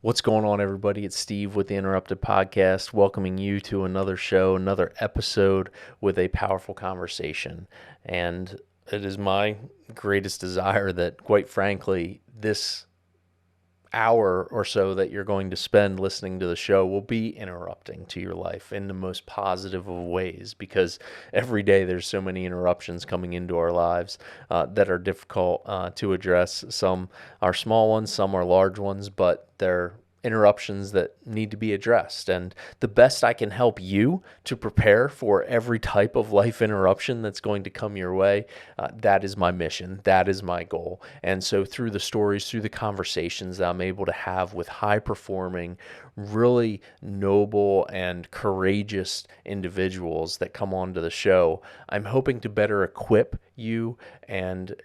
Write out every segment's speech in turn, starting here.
What's going on, everybody? It's Steve with the Interrupted Podcast, welcoming you to another show, another episode with a powerful conversation. And it is my greatest desire that, quite frankly, this hour or so that you're going to spend listening to the show will be interrupting to your life in the most positive of ways, because every day there's so many interruptions coming into our lives that are difficult to address. Some are small ones, some are large ones, but they're interruptions that need to be addressed. And the best I can help you to prepare for every type of life interruption that's going to come your way, that is my mission. That is my goal. And so through the stories, through the conversations that I'm able to have with high performing, really noble and courageous individuals that come onto the show, I'm hoping to better equip you and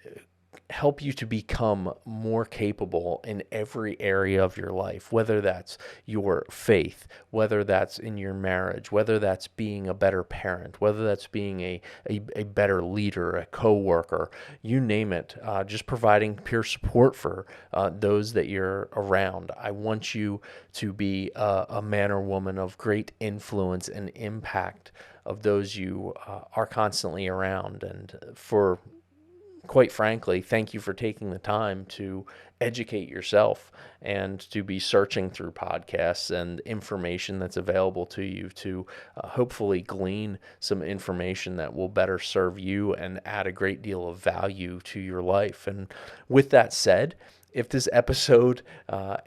help you to become more capable in every area of your life, whether that's your faith, whether that's in your marriage, whether that's being a better parent, whether that's being a better leader, a coworker, you name it, just providing peer support for those that you're around. I want you to be a man or woman of great influence and impact of those you are constantly around. And for quite frankly, thank you for taking the time to educate yourself and to be searching through podcasts and information that's available to you to hopefully glean some information that will better serve you and add a great deal of value to your life. And with that said, if this episode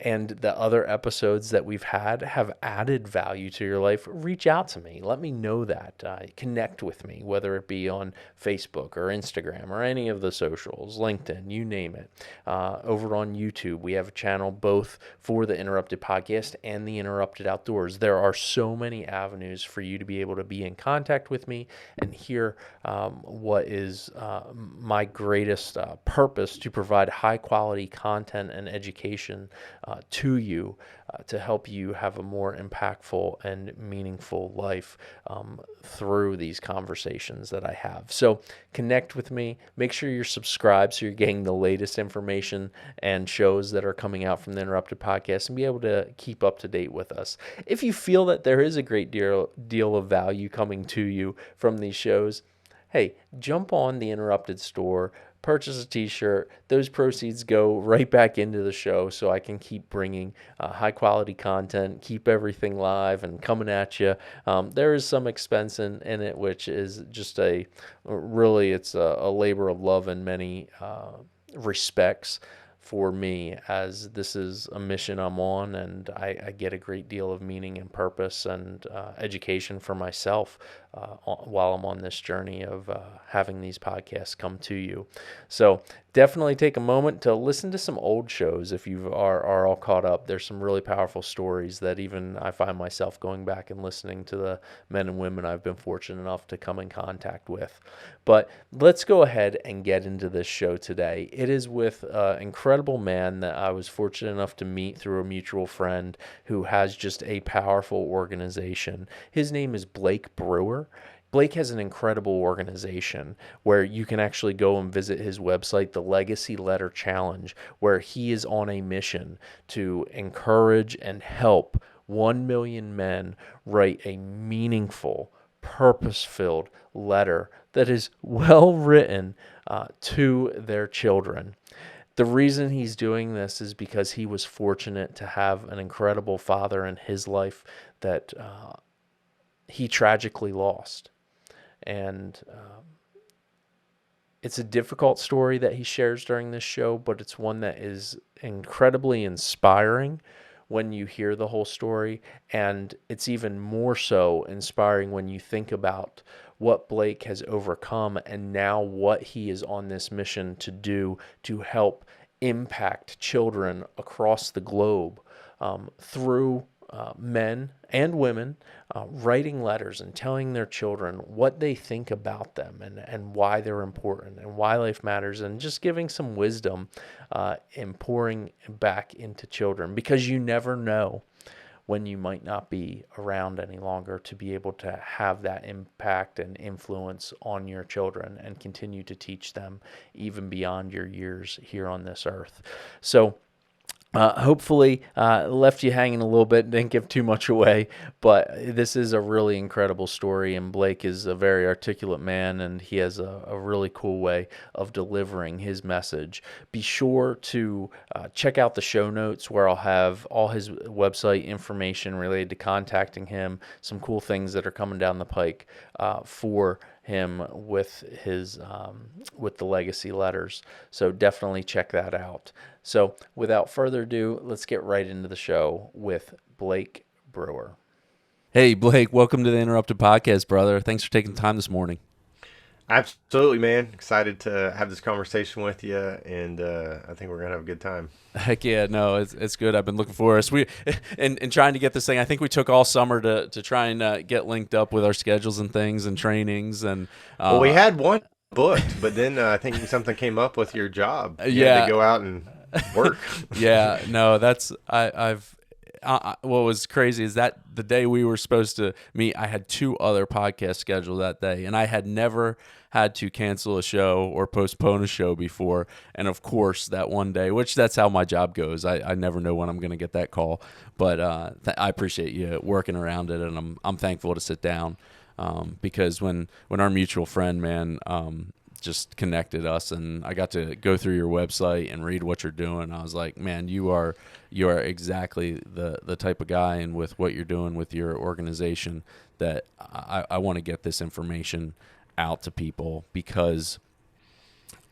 and the other episodes that we've had have added value to your life, reach out to me. Let me know that. Connect with me, whether it be on Facebook or Instagram or any of the socials, LinkedIn, you name it. Over on YouTube, we have a channel both for the Interrupted Podcast and the Interrupted Outdoors. There are so many avenues for you to be able to be in contact with me and hear what is my greatest purpose, to provide high quality content and education to you to help you have a more impactful and meaningful life through these conversations that I have. So connect with me. Make sure you're subscribed so you're getting the latest information and shows that are coming out from the Interrupted Podcast, and be able to keep up to date with us. If you feel that there is a great deal of value coming to you from these shows, hey, jump on the Interrupted store, purchase a t-shirt. Those proceeds go right back into the show so I can keep bringing high quality content, keep everything live and coming at you. There is some expense in it, which is just it's a labor of love in many respects for me, as this is a mission I'm on, and I get a great deal of meaning and purpose and education for myself while I'm on this journey of having these podcasts come to you. So definitely take a moment to listen to some old shows if you are all caught up. There's some really powerful stories that even I find myself going back and listening to the men and women I've been fortunate enough to come in contact with. But let's go ahead and get into this show today. It is with an incredible man that I was fortunate enough to meet through a mutual friend who has just a powerful organization. His name is Blake Brewer. Blake has an incredible organization where you can actually go and visit his website, the Legacy Letter Challenge, where he is on a mission to encourage and help 1 million men write a meaningful, purpose-filled letter that is well written to their children. The reason he's doing this is because he was fortunate to have an incredible father in his life that he tragically lost. And it's a difficult story that he shares during this show, but it's one that is incredibly inspiring when you hear the whole story. And it's even more so inspiring when you think about what Blake has overcome and now what he is on this mission to do to help impact children across the globe through men and women writing letters and telling their children what they think about them and why they're important and why life matters, and just giving some wisdom and pouring back into children, because you never know when you might not be around any longer to be able to have that impact and influence on your children and continue to teach them even beyond your years here on this earth. So Hopefully, left you hanging a little bit, didn't give too much away, but this is a really incredible story. And Blake is a very articulate man, and he has a really cool way of delivering his message. Be sure to check out the show notes where I'll have all his website information related to contacting him, some cool things that are coming down the pike for him with his with the legacy letters. So definitely check that out. So without further ado, let's get right into the show with Blake Brewer. Hey, Blake, welcome to the Interrupted Podcast, brother. Thanks for taking the time this morning. Absolutely, man. Excited to have this conversation with you, and I think we're gonna have a good time. Heck yeah, no, it's good. I've been looking for us. We and trying to get this thing. I think we took all summer to try and get linked up with our schedules and things and trainings and Well, we had one booked, but then I think something came up with your job. You had yeah. to go out and work. Yeah, no, that's I've what was crazy is that the day we were supposed to meet, I had two other podcasts scheduled that day, and I had never had to cancel a show or postpone a show before. And of course, that one day, which that's how my job goes, I never know when I'm going to get that call. But I appreciate you working around it, and I'm thankful to sit down because when our mutual friend, man, just connected us, and I got to go through your website and read what you're doing. I was like, man, you are exactly the type of guy, and with what you're doing with your organization, that I want to get this information out to people, because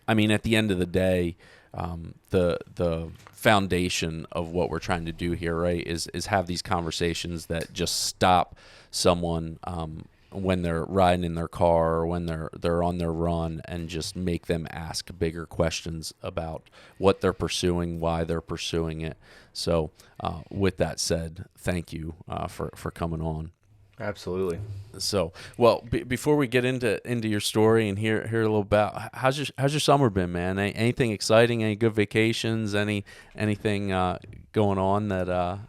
I mean, at the end of the day, the foundation of what we're trying to do here, right, is have these conversations that just stop someone when they're riding in their car or when they're on their run, and just make them ask bigger questions about what they're pursuing, why they're pursuing it. So, with that said, thank you for coming on. Absolutely. So, well, before we get into your story and hear a little about how's your summer been, man? Anything exciting? Any good vacations? Anything going on that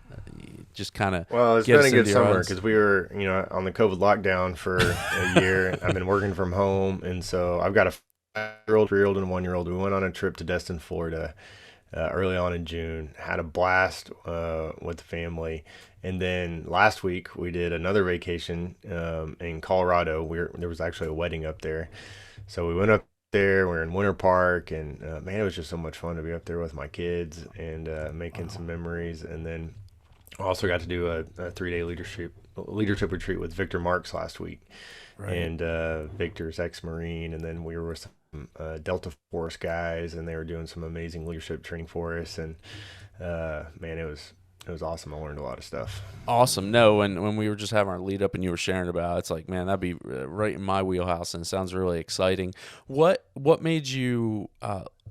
just kind of Well, it's get been us a good into your summer eyes? because we were, on the COVID lockdown for a year. And I've been working from home, and so I've got a 5-year-old, 3-year-old, and a 1-year-old. We went on a trip to Destin, Florida, early on in June. Had a blast with the family. And then last week we did another vacation in Colorado. There was actually a wedding up there, so we went up there. We are in Winter Park, and man, it was just so much fun to be up there with my kids and making some memories. And then I also got to do a 3-day leadership retreat with Victor Marks last week, Right. and Victor's ex-Marine. And then we were with some Delta Force guys, and they were doing some amazing leadership training for us. And man, it was awesome. I learned a lot of stuff. Awesome. No, when we were just having our lead up and you were sharing about it, it's like, man, that'd be right in my wheelhouse, and it sounds really exciting. What made you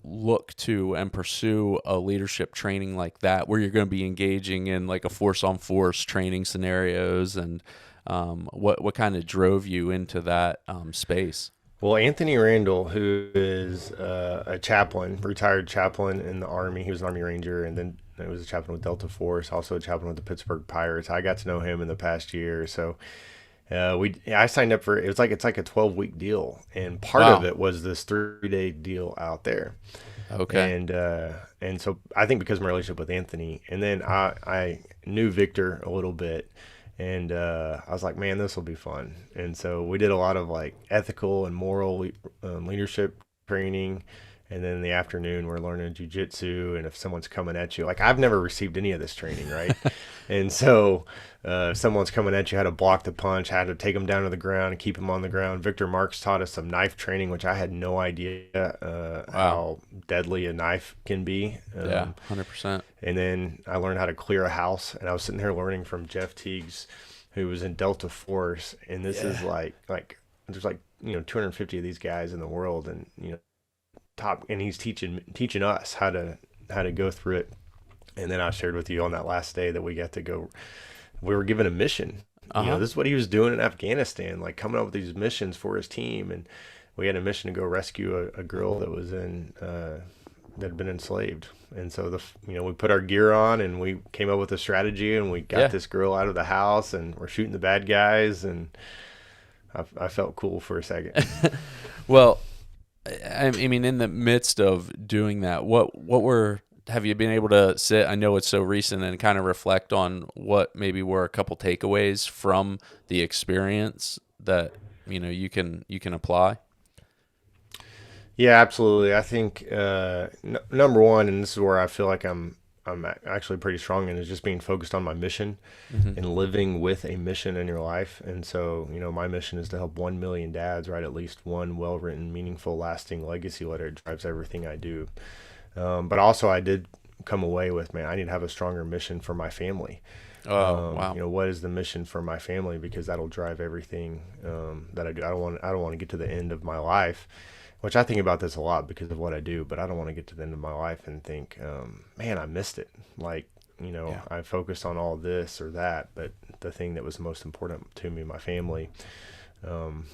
look to and pursue a leadership training like that, where you're going to be engaging in like a force on force training scenarios, and what kind of drove you into that space? Well, Anthony Randall, who is a chaplain, retired chaplain in the Army, he was an Army Ranger, and then he was a chaplain with Delta Force, also a chaplain with the Pittsburgh Pirates. I got to know him in the past year, so I signed up for it's like a 12-week deal, and part Wow. of it was this 3-day deal out there. Okay. And so I think because of my relationship with Anthony, and then I knew Victor a little bit, and I was like, man, this will be fun. And so we did a lot of like ethical and moral leadership training. And then in the afternoon, we're learning jujitsu. And if someone's coming at you, like I've never received any of this training, right? And so if someone's coming at you, how to block the punch, how to take them down to the ground and keep them on the ground. Victor Marks taught us some knife training, which I had no idea Wow. how deadly a knife can be. Yeah, 100%. And then I learned how to clear a house. And I was sitting there learning from Jeff Teagues, who was in Delta Force. And this is like there's like 250 of these guys in the world, and top, and he's teaching us how to go through it. And then I shared with you on that last day that we got to go. We were given a mission. This is what he was doing in Afghanistan, like coming up with these missions for his team. And we had a mission to go rescue a girl that was that had been enslaved. And so we put our gear on, and we came up with a strategy, and we got this girl out of the house, and we're shooting the bad guys. And I felt cool for a second. Well, I mean, in the midst of doing that, what were have you been able to sit, I know it's so recent, and kind of reflect on what maybe were a couple takeaways from the experience that, you can apply? Yeah, absolutely. I think number one, and this is where I feel like actually pretty strong in, is just being focused on my mission Hmm. and living with a mission in your life. And so, my mission is to help 1 million dads write at least one well-written, meaningful, lasting legacy letter. It drives everything I do. But also, I did come away with, man, I need to have a stronger mission for my family. Oh, wow. What is the mission for my family? Because that'll drive everything that I do. I don't want to get to the end of my life, which I think about this a lot because of what I do. But I don't want to get to the end of my life and think, man, I missed it. Like, Yeah. I focused on all this or that, but the thing that was most important to me, my family. Um,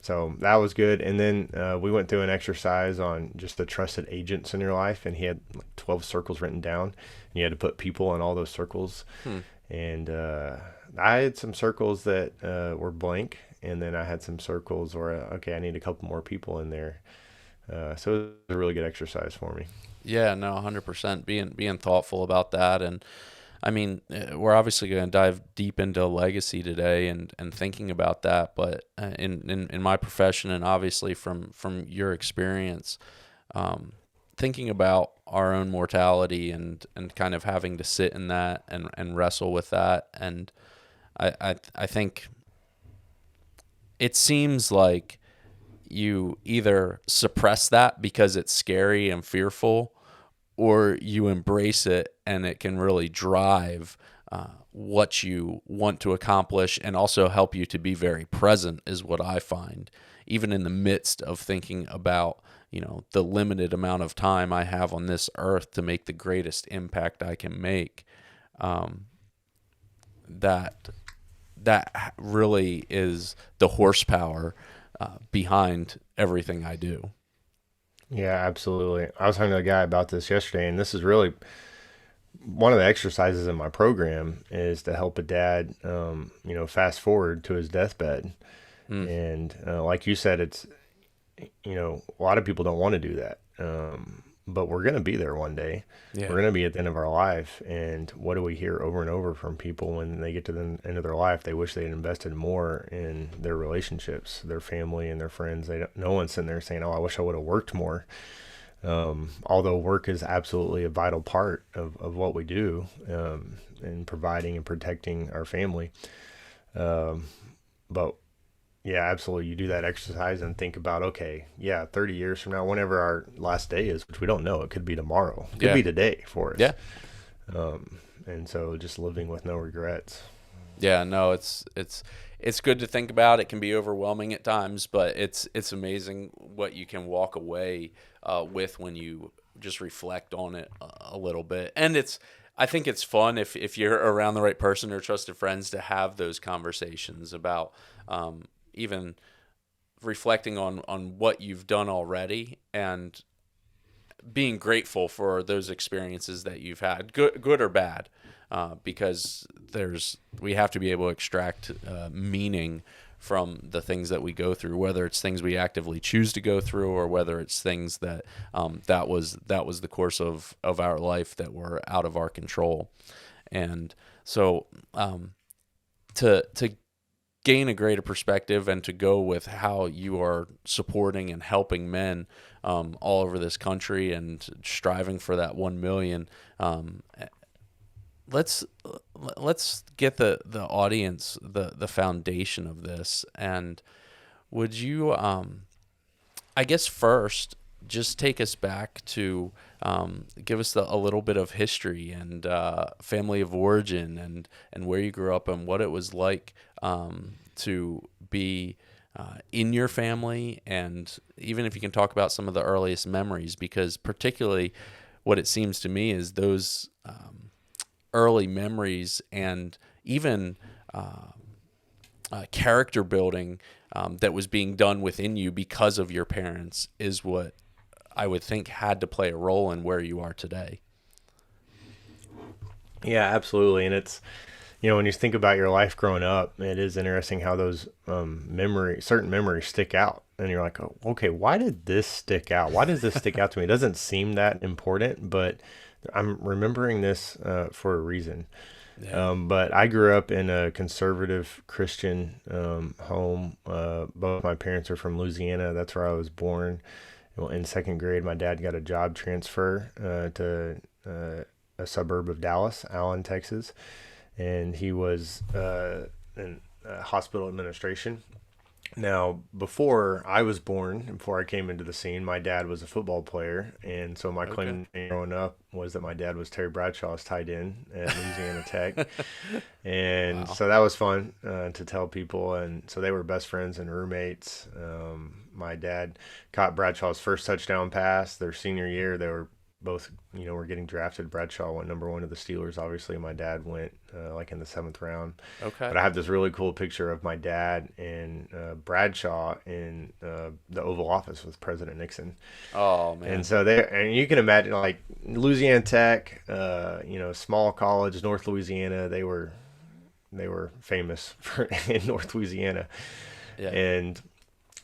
so that was good. And then we went through an exercise on just the trusted agents in your life, and he had like 12 circles written down, and you had to put people in all those circles. Hmm. And I had some circles that were blank, and then I had some circles where, okay, I need a couple more people in there. So it was a really good exercise for me. Yeah, no, 100%. Being thoughtful about that, and I mean, we're obviously going to dive deep into legacy today, and thinking about that. But in my profession, and obviously from your experience, um, thinking about our own mortality, and kind of having to sit in that, and wrestle with that, and I think it seems like you either suppress that because it's scary and fearful, or you embrace it and it can really drive what you want to accomplish, and also help you to be very present, is what I find, even in the midst of thinking about, the limited amount of time I have on this earth to make the greatest impact I can make. Um, that that really is the horsepower behind everything I do. Yeah, absolutely. I was talking to a guy about this yesterday, and this is really one of the exercises in my program is to help a dad, fast forward to his deathbed. Mm, And like you said, it's, a lot of people don't want to do that. But we're going to be there one day. We're yeah. going to be at the end of our life. And what do we hear over and over from people when they get to the end of their life? They wish they had invested more in their relationships, their family, and their friends. No one's sitting there saying, "Oh, I wish I would have worked more." Although work is absolutely a vital part of what we do, in providing and protecting our family. Um, but yeah, absolutely. You do that exercise and think about, okay, yeah, 30 years from now, whenever our last day is, which we don't know, it could be tomorrow, it could Yeah. be today for us. Yeah. And so just living with no regrets. Yeah, no, it's good to think about. It can be overwhelming at times, but it's amazing what you can walk away with when you just reflect on it a little bit. And I think it's fun if you're around the right person or trusted friends to have those conversations about, even reflecting on what you've done already, and being grateful for those experiences that you've had, good or bad, because we have to be able to extract meaning from the things that we go through, whether it's things we actively choose to go through, or whether it's things that that was the course of our life that were out of our control. And so, to gain a greater perspective, and to go with how you are supporting and helping men all over this country, and striving for that 1 million. Let's get the audience the foundation of this. And would you, I guess first, just take us back to, give us a little bit of history, and family of origin, and where you grew up, and what it was like to be in your family, and even if you can talk about some of the earliest memories, because particularly what it seems to me is those early memories, and even character building that was being done within you because of your parents, is what I would think had to play a role in where you are today. Yeah, absolutely. And it's, when you think about your life growing up, it is interesting how those certain memories stick out. And you're like, oh, okay, why did this stick out? Why does this stick out to me? It doesn't seem that important, but I'm remembering this for a reason. Yeah. But I grew up in a conservative Christian home. Both my parents are from Louisiana. That's where I was born. Well, in second grade, my dad got a job transfer to a suburb of Dallas, Allen, Texas, and he was in hospital administration. Now, before I was born, before I came into the scene, my dad was a football player, and so my Okay. claim to fame growing up was that my dad was Terry Bradshaw's tight end at Louisiana Tech, and Wow. so that was fun to tell people, and so they were best friends and roommates. My dad caught Bradshaw's first touchdown pass their senior year. They were both, were getting drafted. Bradshaw went number one to the Steelers. Obviously, my dad went like in the seventh round. Okay. But I have this really cool picture of my dad and Bradshaw in the Oval Office with President Nixon. Oh And man. so there, and you can imagine like Louisiana Tech, small college, North Louisiana. They were famous for in North Louisiana, Yeah. and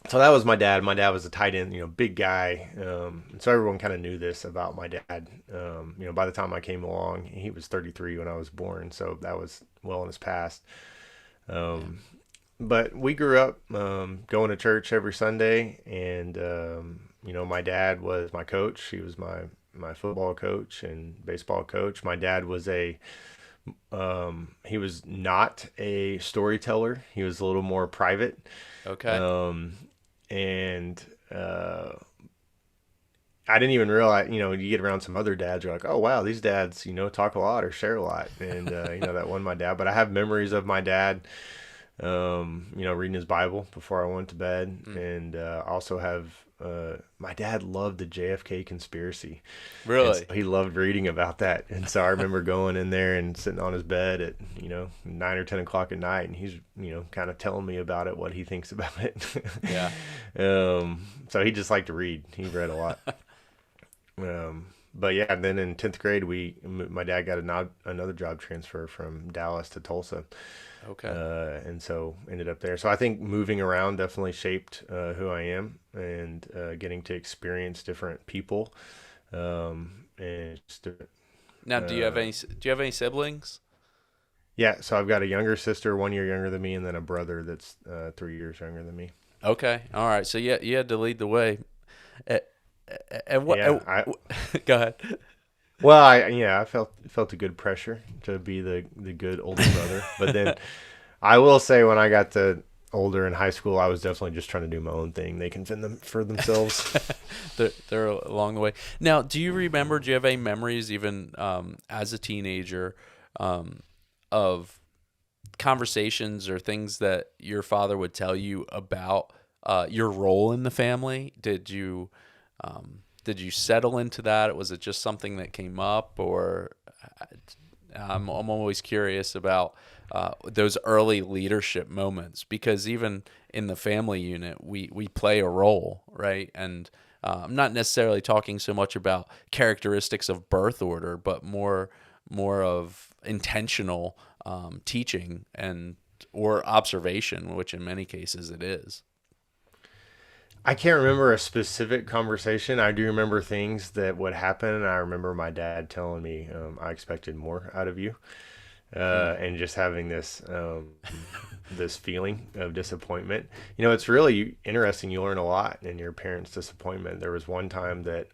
so that was my dad. My dad was a tight end, big guy. And so everyone kind of knew this about my dad. By the time I came along, he was 33 when I was born, so that was well in his past. Yeah. Um, but we grew up going to church every Sunday, and my dad was my coach. He was my football coach and baseball coach. My dad was he was not a storyteller. He was a little more private. Okay. Um, and I didn't even realize, you get around some other dads, you're like, oh wow, these dads, talk a lot or share a lot, and that wasn't my dad. But I have memories of my dad, reading his Bible before I went to bed, Mm. and also have my dad loved the JFK conspiracy, and so Really? he loved reading about that. And so I remember going in there and sitting on his bed at 9 or 10 o'clock at night, and he's kind of telling me about it, what he thinks about it. Yeah. So he just liked to read. He read a lot. But yeah, and then in 10th grade, my dad got another job transfer from Dallas to Tulsa, Okay. and so ended up there. So I think moving around definitely shaped who I am, and getting to experience different people, and just, Now, uh, do you have any siblings? yeah. So I've got a younger sister, 1 year younger than me, and then a brother that's 3 years younger than me. Okay. All right. So yeah, you had to lead the way. Uh, And what? Yeah, I Go ahead. Well, I felt a good pressure to be the good older brother. But then I will say when I got to older in high school, I was definitely just trying to do my own thing. They can fend them for themselves. They're along the way. Now, do you remember? Do you have any memories, even as a teenager, um, of conversations or things that your father would tell you about your role in the family? Did you settle into that? Was it just something that came up, or I'm always curious about those early leadership moments, because even in the family unit, we play a role, right? And I'm not necessarily talking so much about characteristics of birth order, but more of intentional teaching and or observation, which in many cases it is. I can't remember a specific conversation. I do remember things that would happen, and I remember my dad telling me, "I expected more out of you," Hmm. and just having this feeling of disappointment. It's really interesting. You learn a lot in your parents' disappointment. There was one time that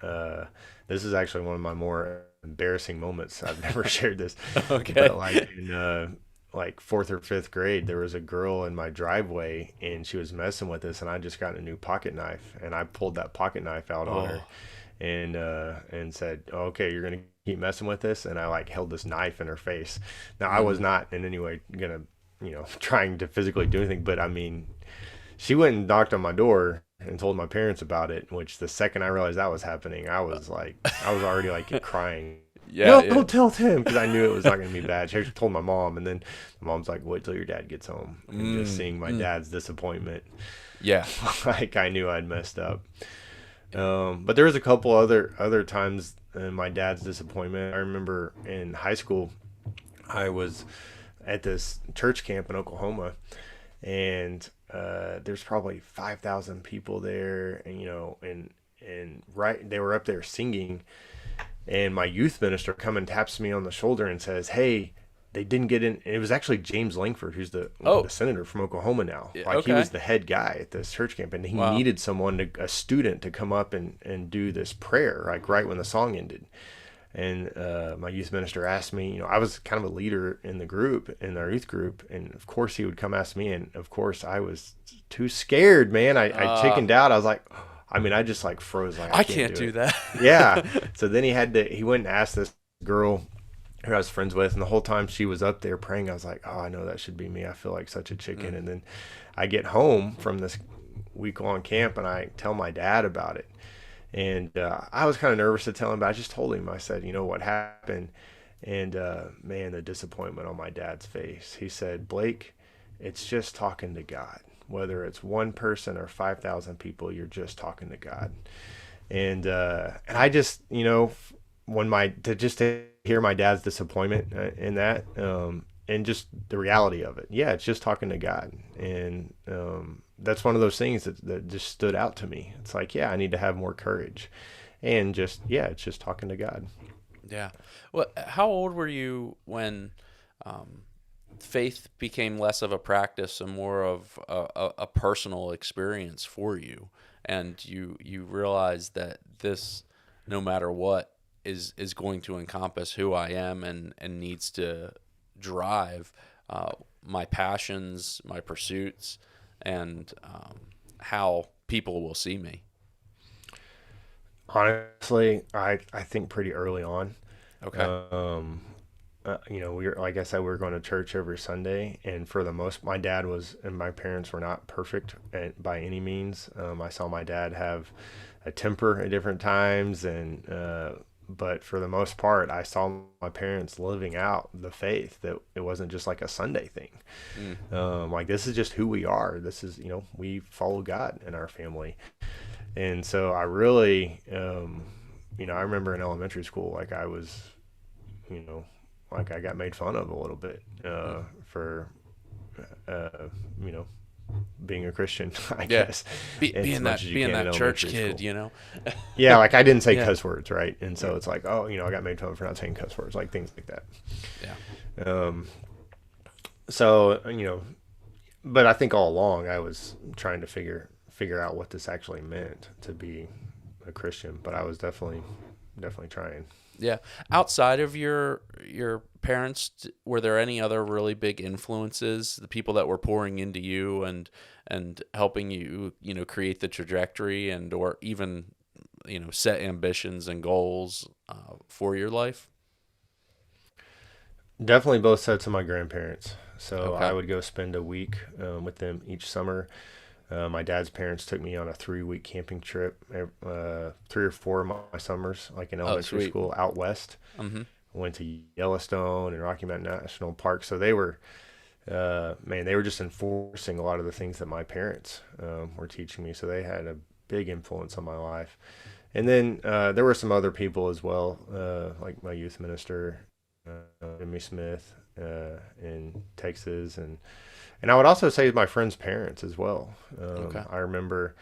this is actually one of my more embarrassing moments. I've never shared this, Okay. but like in like fourth or fifth grade, there was a girl in my driveway, and she was messing with us, and I just got a new pocket knife, and I pulled that pocket knife out on her, Oh. and said, "Okay, you're gonna keep messing with this," and I like held this knife in her face. Now I was Mm. not in any way gonna trying to physically do anything, but I mean, she went and knocked on my door and told my parents about it, which the second I realized that was happening, I was already like crying. Yeah, No, yeah. don't tell Tim, because I knew it was not going to be bad. She actually told my mom, and then my mom's like, "Wait till your dad gets home." And just Mm, seeing my mm. dad's disappointment, Yeah. like I knew I'd messed up. But there was a couple other times in my dad's disappointment. I remember in high school, I was at this church camp in Oklahoma, and there's probably 5,000 people there, and right, they were up there singing, and my youth minister come and taps me on the shoulder and says, "Hey, they didn't get in." And it was actually James Langford, who's the Oh, senator from Oklahoma now. yeah, Like he okay. was the head guy at this church camp, and he Wow. needed a student to come up and do this prayer, like right when the song ended. And my youth minister asked me, I was kind of a leader in the group, in our youth group, and of course he would come ask me, and of course I was too scared, man. I Uh, chickened out. I was like, I mean, I just like froze, like I I can't can't do do it. that. Yeah. So then he went and asked this girl who I was friends with, and the whole time she was up there praying, I was like, oh, I know that should be me. I feel like such a chicken. Mm. And then I get home from this week long camp, and I tell my dad about it. And I was kind of nervous to tell him, but I just told him. I said, what happened? And man, the disappointment on my dad's face. He said, Blake, it's just talking to God. Whether it's one person or 5,000 people, you're just talking to God. And I just, when to hear my dad's disappointment in that, and just the reality of it. Yeah, it's just talking to God. And that's one of those things that just stood out to me. It's like, yeah, I need to have more courage. And just, yeah, it's just talking to God. Yeah. Well, how old were you when um, faith became less of a practice and more of a personal experience for you, and you realized that this, no matter what, is going to encompass who I am and needs to drive my passions, my pursuits, and how people will see me. Honestly, I think pretty early on. Okay. Um, we were, like I said, we were going to church every Sunday, and for the most, my dad was, and my parents were not perfect by any means. I saw my dad have a temper at different times, and but for the most part, I saw my parents living out the faith, that it wasn't just like a Sunday thing. Mm. Like this is just who we are. This is, we follow God in our family. And so I really, I remember in elementary school, like I was, you know, like I got made fun of a little bit Mm. for, uh, you know, being a Christian, I Yeah. guess, as Being much as that you being can in that church elementary kid, school. you know. Yeah, like I didn't say Yeah. cuss words, right? And so it's like, oh, I got made fun of for not saying cuss words, like things like that. Yeah. Um, so, but I think all along I was trying to figure out what this actually meant to be a Christian, but I was definitely trying. Yeah. Outside of your parents, were there any other really big influences, the people that were pouring into you and helping you, create the trajectory and or even, set ambitions and goals for your life? Definitely both sets of my grandparents. So I Okay. would go spend a week with them each summer. My dad's parents took me on a 3 week camping trip, 3 or 4 of my summers, like in Oh, elementary sweet. school out west. Mm-hmm. Went to Yellowstone and Rocky Mountain National Park. So they were, man, they were just enforcing a lot of the things that my parents were teaching me. So they had a big influence on my life. And then there were some other people as well, like my youth minister, Jimmy Smith, in Texas, and I would also say my friends' parents as well. Okay. I remember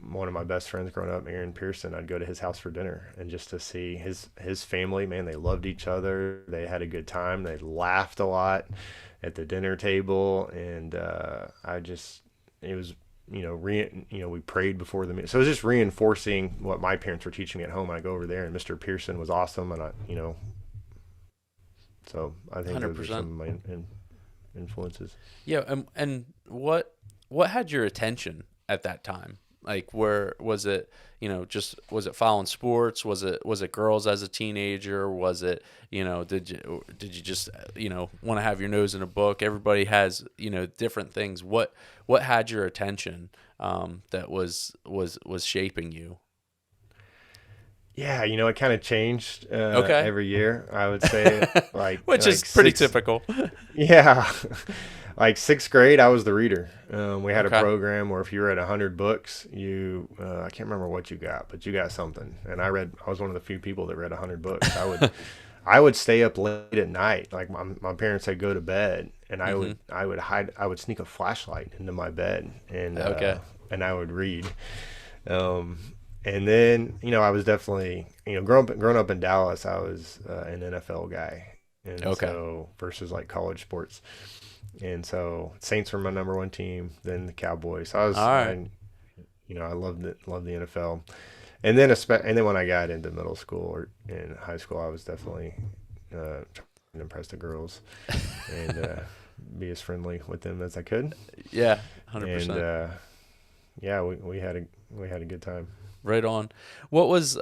one of my best friends growing up, Aaron Pearson. I'd go to his house for dinner, and just to see his family, man, they loved each other. They had a good time. They laughed a lot at the dinner table, and I just it was we prayed before the meal, so it was just reinforcing what my parents were teaching me at home. I go over there, and Mr. Pearson was awesome, and so I think those are 100%. some of my influences. Yeah, and what had your attention at that time? Like, where was it? Just was it following sports? Was it girls as a teenager? Was it did you just want to have your nose in a book? Everybody has different things. What had your attention that was shaping you? Yeah, it kind of changed Okay, every year. I would say which is like pretty six. typical. Yeah, like sixth grade, I was the reader. We had a Okay, program where if you read 100 books, I can't remember what you got, but you got something. And I was one of the few people that read 100 books. I would stay up late at night. Like my parents said, go to bed, and hmm I would sneak a flashlight into my bed, okay, and I would read. Um, And then, I was definitely, growing up in Dallas, I was an NFL guy. And Okay. so versus like college sports. And so Saints were my number one team, then the Cowboys. So All right. I loved the NFL. And then when I got into middle school or in high school, I was definitely trying to impress the girls and be as friendly with them as I could. Yeah, And 100%. yeah, we had a good time. Right on. What was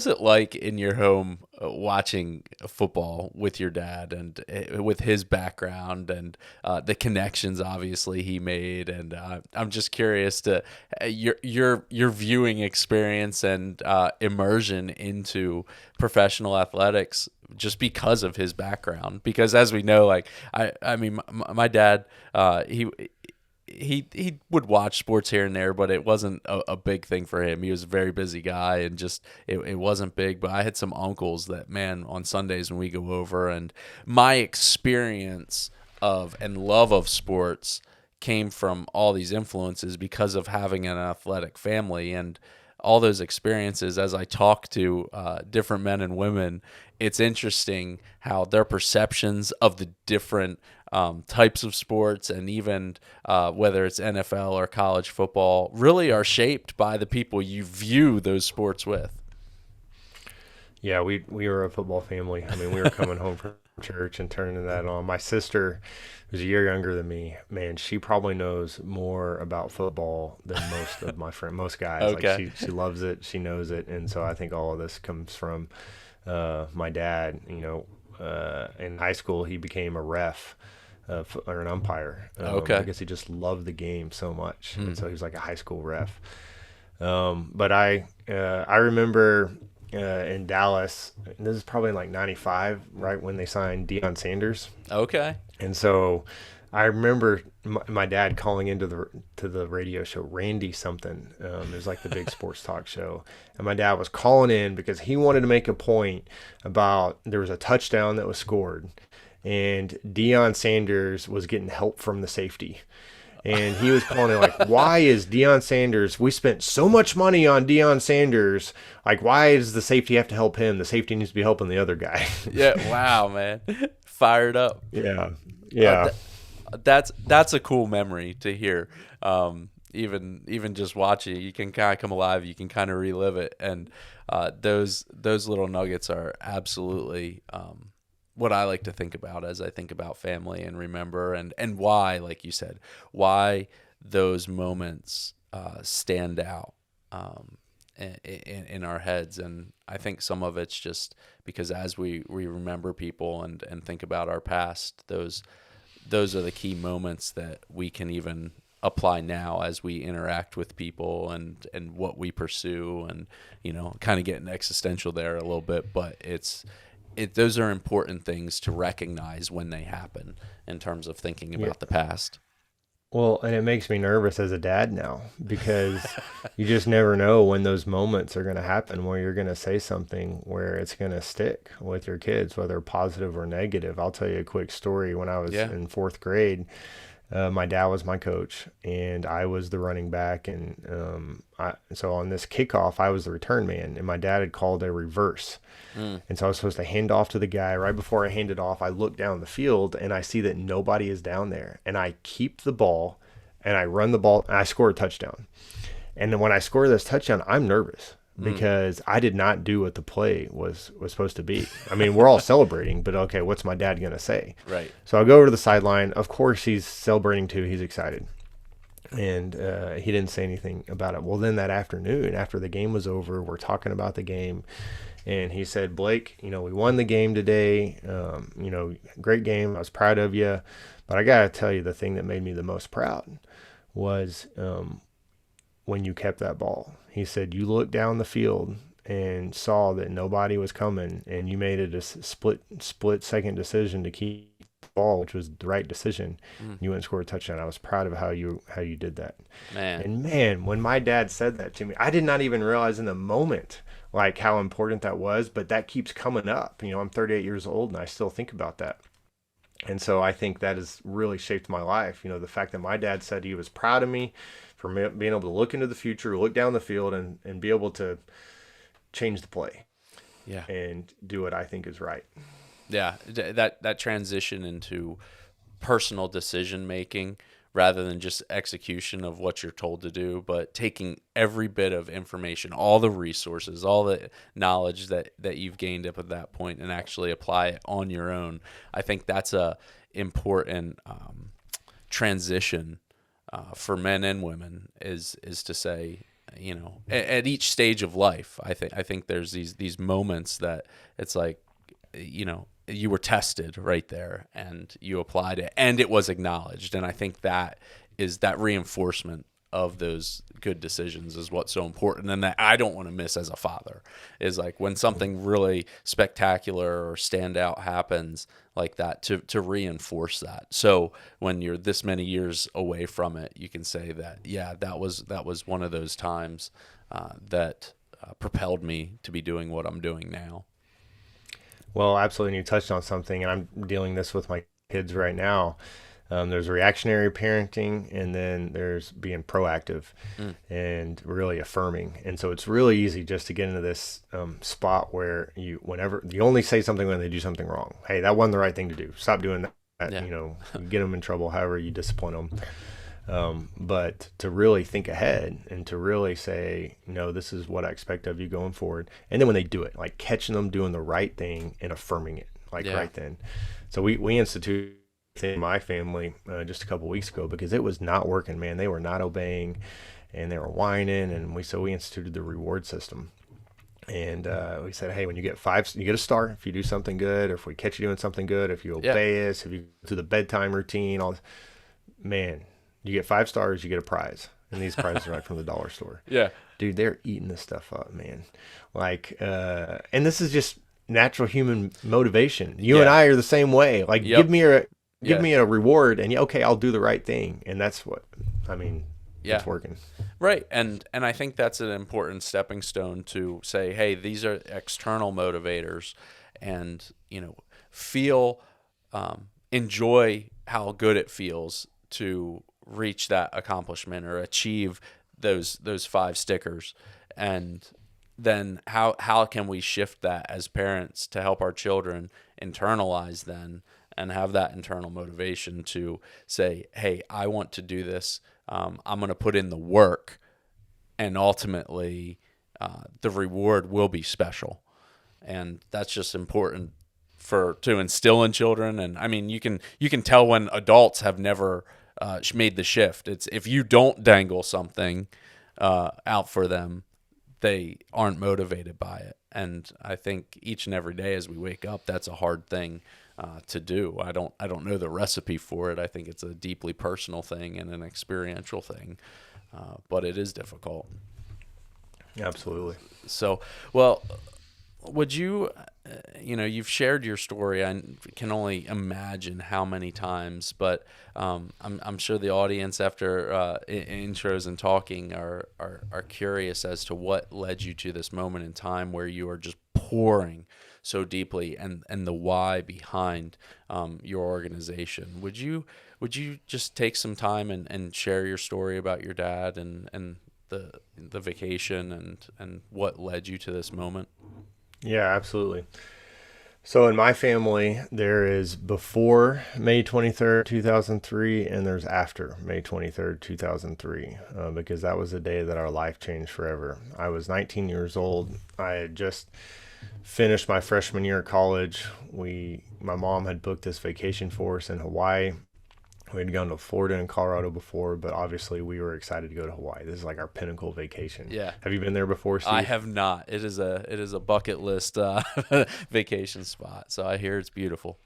it like in your home watching football with your dad and with his background and the connections obviously he made, and I'm just curious to your viewing experience and immersion into professional athletics just because of his background, because as we know, like I mean my dad, he would watch sports here and there, but it wasn't a big thing for him. He was a very busy guy, and just it wasn't big. But I had some uncles that, man, on Sundays when we go over, and my experience of and love of sports came from all these influences because of having an athletic family. And all those experiences, as I talk to different men and women, it's interesting how their perceptions of the different types of sports, and even whether it's NFL or college football, really are shaped by the people you view those sports with. Yeah, we were a football family. I mean, we were coming home from church and turning that on. My sister, who's a year younger than me, man, she probably knows more about football than most guys. Like Okay. she loves it, she knows it, and so I think all of this comes from my dad. In high school, he became a ref. Or an umpire, Okay. because he just loved the game so much, and Hmm. so he was like a high school ref. But I remember in Dallas, and this is probably in like '95, right when they signed Deion Sanders, Okay. and so I remember my dad calling into the radio show, Randy something. It was like the big sports talk show, and my dad was calling in because he wanted to make a point about there was a touchdown that was scored, and Deion Sanders was getting help from the safety. And he was calling it like, why is Deion Sanders? We spent so much money on Deion Sanders. Like, why does the safety have to help him? The safety needs to be helping the other guy. Yeah. Wow, man. Fired up. Yeah, Uh, yeah, th- that's a cool memory to hear. Even just watching it, you can kind of come alive. You can kind of relive it, and those little nuggets are absolutely what I like to think about as I think about family and remember, and why, like you said, why those moments stand out in our heads. And I think some of it's just because as we remember people and think about our past, those are the key moments that we can even apply now as we interact with people and what we pursue, and kind of getting existential there a little bit, but those are important things to recognize when they happen in terms of thinking yeah. about the past. Well, and it makes me nervous as a dad now because you just never know when those moments are going to happen where you're going to say something where it's going to stick with your kids, whether positive or negative. I'll tell you a quick story. When I was Yeah. in fourth grade, my dad was my coach, and I was the running back. And so on this kickoff, I was the return man, and my dad had called a reverse. Mm. And so I was supposed to hand off to the guy. Right before I hand it off, I look down the field and I see that nobody is down there. And I keep the ball and I run the ball and I score a touchdown. And then when I score this touchdown, I'm nervous Mm. because I did not do what the play was supposed to be. I mean, we're all celebrating, but okay, what's my dad going to say? Right. So I go over to the sideline. Of course, he's celebrating too. He's excited. And he didn't say anything about it. Well, then that afternoon, after the game was over, we're talking about the game. And he said, Blake, we won the game today. Great game. I was proud of you. But I got to tell you, the thing that made me the most proud was when you kept that ball. He said, you looked down the field and saw that nobody was coming, and you made it a split second decision to keep the ball, which was the right decision. Mm. You went and scored a touchdown. I was proud of how you did that. Man. And man, when my dad said that to me, I did not even realize in the moment like how important that was, but that keeps coming up. I'm 38 years old and I still think about that. And so I think that has really shaped my life. The fact that my dad said he was proud of me for me, being able to look into the future, look down the field, and be able to change the play Yeah. and do what I think is right. Yeah. That transition into personal decision making rather than just execution of what you're told to do, but taking every bit of information, all the resources, all the knowledge that you've gained up at that point and actually apply it on your own. I think that's a important transition for men and women is to say, at each stage of life, I think there's these moments that it's like, you were tested right there and you applied it and it was acknowledged. And I think that is that reinforcement of those good decisions is what's so important. And that I don't want to miss as a father is like when something really spectacular or standout happens like that to reinforce that. So when you're this many years away from it, you can say that, yeah, that was one of those times that propelled me to be doing what I'm doing now. Well, absolutely. And you touched on something, and I'm dealing this with my kids right now. There's reactionary parenting, and then there's being proactive and really affirming. And so it's really easy just to get into this spot where whenever you only say something when they do something wrong. Hey, that wasn't the right thing to do. Stop doing that. Yeah. You get them in trouble, however you discipline them. But to really think ahead and to really say, this is what I expect of you going forward. And then when they do it, like catching them doing the right thing and affirming it, right then. So we instituted in my family just a couple weeks ago because it was not working, man. They were not obeying and they were whining. And we instituted the reward system. And we said, hey, when you get 5, you get a star if you do something good, or if we catch you doing something good, if you obey us, if you go through the bedtime routine, all this, man. You get 5 stars, you get a prize. And these prizes are like from the dollar store. Yeah. Dude, they're eating this stuff up, man. And this is just natural human motivation. You and I are the same way. Like, give me a reward and okay, I'll do the right thing. And that's what, it's working. Right. And I think that's an important stepping stone to say, hey, these are external motivators and, enjoy how good it feels to reach that accomplishment or achieve those 5 stickers. And then how can we shift that as parents to help our children internalize then and have that internal motivation to say, hey, I want to do this. I'm going to put in the work, and ultimately the reward will be special. And that's just important to instill in children. And I mean, you can tell when adults have never made the shift. It's if you don't dangle something out for them, they aren't motivated by it. And I think each and every day as we wake up, that's a hard thing to do. I don't know the recipe for it. I think it's a deeply personal thing and an experiential thing, but it is difficult. Absolutely. So, well, would you, you've shared your story. I can only imagine how many times, but I'm sure the audience after intros and talking are curious as to what led you to this moment in time where you are just pouring so deeply and the why behind your organization. Would you just take some time and share your story about your dad and the vacation and what led you to this moment? Yeah, absolutely. So in my family, there is before May 23rd, 2003, and there's after May 23rd, 2003, because that was the day that our life changed forever. I was 19 years old. I had just finished my freshman year of college. My mom had booked this vacation for us in Hawaii. We had gone to Florida and Colorado before, but obviously we were excited to go to Hawaii. This is like our pinnacle vacation. Yeah. Have you been there before, Steve? I have not. It is a bucket list vacation spot. So I hear it's beautiful.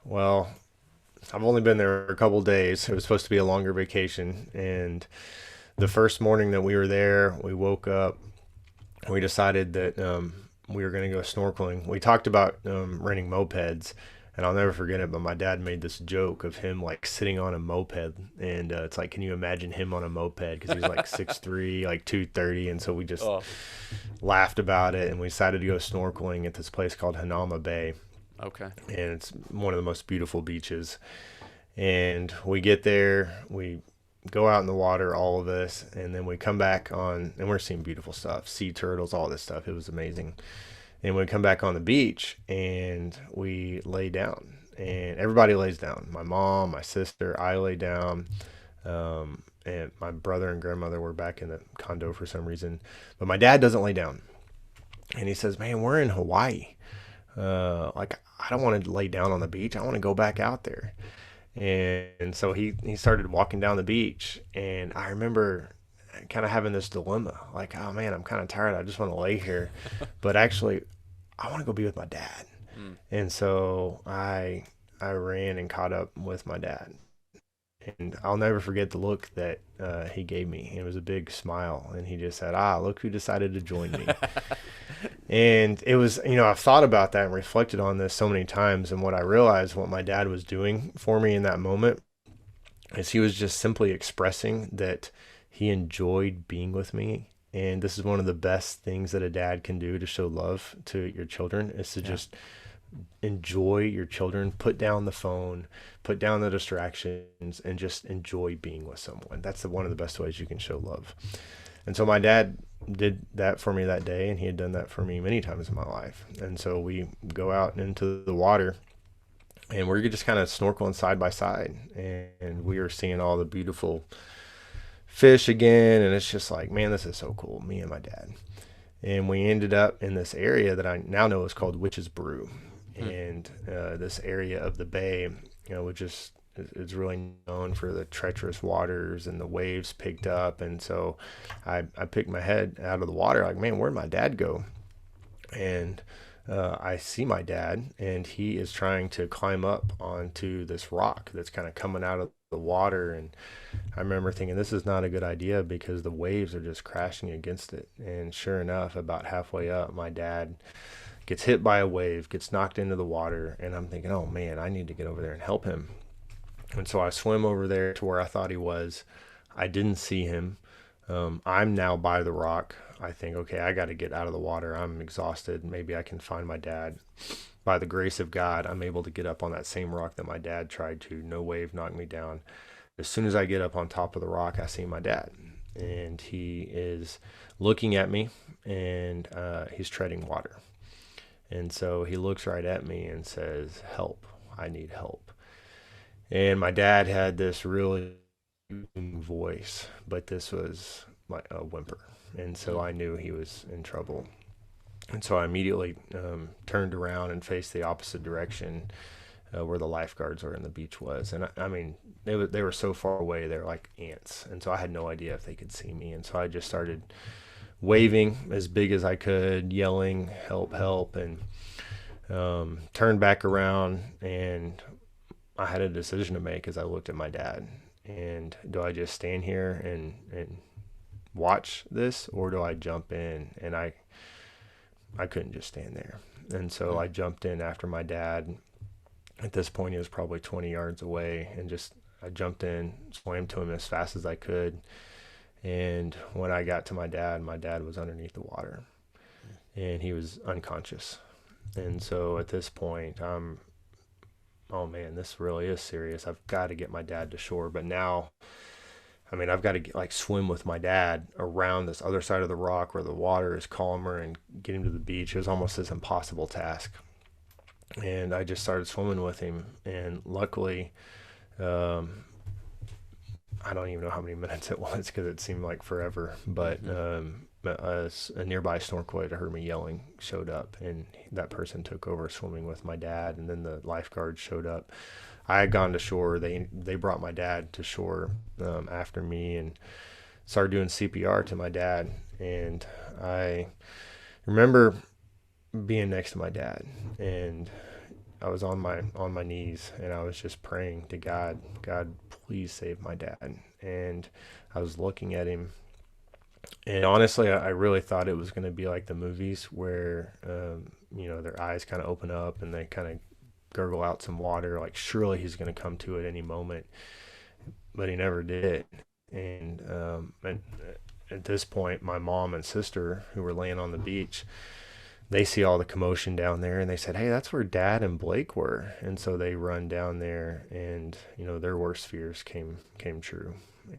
Well, I've only been there a couple days. It was supposed to be a longer vacation. And the first morning that we were there, we woke up. We decided that we were going to go snorkeling. We talked about renting mopeds. And I'll never forget it, but my dad made this joke of him like sitting on a moped, and it's like, can you imagine him on a moped? Because he's like 6'3", like 230, and so we just laughed about it, and we decided to go snorkeling at this place called Hanama Bay. Okay. And it's one of the most beautiful beaches. And we get there, we go out in the water, all of this, and then we come back on, and we're seeing beautiful stuff, sea turtles, all this stuff. It was amazing. And we come back on the beach, and we lay down, and everybody lays down. My mom, my sister, I lay down, and my brother and grandmother were back in the condo for some reason, but my dad doesn't lay down, and he says, "Man, we're in Hawaii. Like I don't want to lay down on the beach. I want to go back out there." And so he started walking down the beach, and I remember kind of having this dilemma, like, oh man, I'm kind of tired. I just want to lay here, but actually, I want to go be with my dad. Mm. And so I ran and caught up with my dad, and I'll never forget the look that he gave me. It was a big smile, and he just said, "Ah, look who decided to join me." And it was, I've thought about that and reflected on this so many times. And what I realized, what my dad was doing for me in that moment, is he was just simply expressing that he enjoyed being with me. And this is one of the best things that a dad can do to show love to your children, is to just enjoy your children, put down the phone, put down the distractions, and just enjoy being with someone. That's one of the best ways you can show love. And so my dad did that for me that day, and he had done that for me many times in my life. And so we go out into the water, and we're just kind of snorkeling side by side, and we are seeing all the beautiful fish again, and it's just like, man, this is so cool, me and my dad. And we ended up in this area that I now know is called Witch's Brew. And this area of the bay, which is really known for the treacherous waters, and the waves picked up. And so I picked my head out of the water, like, man, where'd my dad go? And I see my dad, and he is trying to climb up onto this rock that's kind of coming out of the water. And I remember thinking, this is not a good idea, because the waves are just crashing against it. And sure enough, about halfway up, my dad gets hit by a wave, gets knocked into the water, and I'm thinking, oh man, I need to get over there and help him. And so I swim over there to where I thought he was. I didn't see him. I'm now by the rock. I think, okay, I got to get out of the water. I'm exhausted. Maybe I can find my dad. By the grace of God, I'm able to get up on that same rock that my dad tried to. No wave knocked me down. As soon as I get up on top of the rock, I see my dad. And he is looking at me, and he's treading water. And so he looks right at me and says, "Help, I need help." And my dad had this really voice, but this was a whimper. And so I knew he was in trouble. And so I immediately turned around and faced the opposite direction, where the lifeguards were and the beach was. And I mean, they were so far away, they're like ants. And so I had no idea if they could see me. And so I just started waving as big as I could, yelling, "Help, help," and turned back around, and I had a decision to make as I looked at my dad. And do I just stand here and watch this, or do I jump in? And I couldn't just stand there. And so I jumped in after my dad. At this point, he was probably 20 yards away, and I jumped in, swam to him as fast as I could. And when I got to my dad was underneath the water, and he was unconscious. And so at this point, oh man, this really is serious. I've got to get my dad to shore. But now, I mean, I've got to swim with my dad around this other side of the rock where the water is calmer, and get him to the beach. It was almost this impossible task. And I just started swimming with him. And luckily, I don't even know how many minutes it was, because it seemed like forever. But a nearby snorkeler that heard me yelling showed up, and that person took over swimming with my dad. And then the lifeguards showed up. I had gone to shore. They brought my dad to shore after me, and started doing CPR to my dad. And I remember being next to my dad, and I was on my knees, and I was just praying to God, "God, please save my dad." And I was looking at him, and honestly, I really thought it was going to be like the movies where, their eyes kind of open up and they kind of gurgle out some water, like surely he's going to come to at any moment. But he never did. And at this point, my mom and sister, who were laying on the beach, they see all the commotion down there, and they said, "Hey, that's where Dad and Blake were." And so they run down there, and their worst fears came true.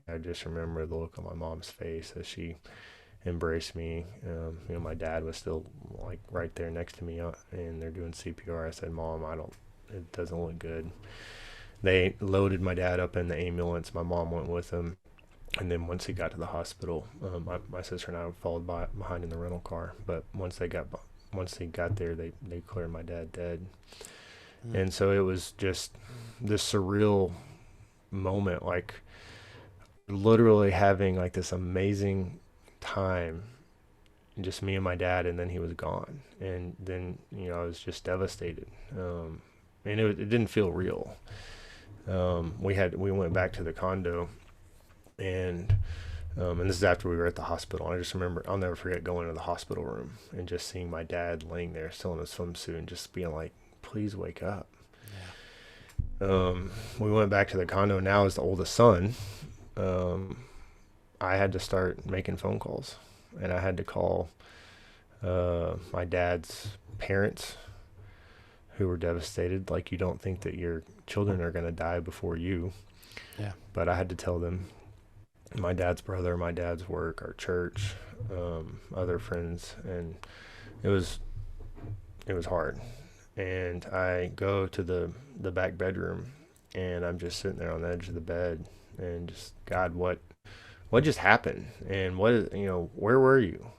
I just remember the look on my mom's face as she embraced me. My dad was still like right there next to me, and they're doing CPR. I said, "Mom, I don't. It doesn't look good." They loaded my dad up in the ambulance. My mom went with him, and then once he got to the hospital, my sister and I followed behind in the rental car. But once he got there, they cleared my dad dead. And so it was just this surreal moment, like literally having like this amazing time, just me and my dad, and then he was gone. And then I was just devastated, and it didn't feel real. We went back to the condo, and and this is after we were at the hospital. I just remember, I'll never forget going to the hospital room and just seeing my dad laying there still in his swimsuit and just being like, "Please wake up." We went back to the condo. Now as the oldest son, I had to start making phone calls, and I had to call my dad's parents, who were devastated. Like, you don't think that your children are going to die before you. Yeah. But I had to tell them my dad's brother, my dad's work, our church, other friends, and it was hard. And I go to the back bedroom, and I'm just sitting there on the edge of the bed, and just, God, what just happened? And where were you?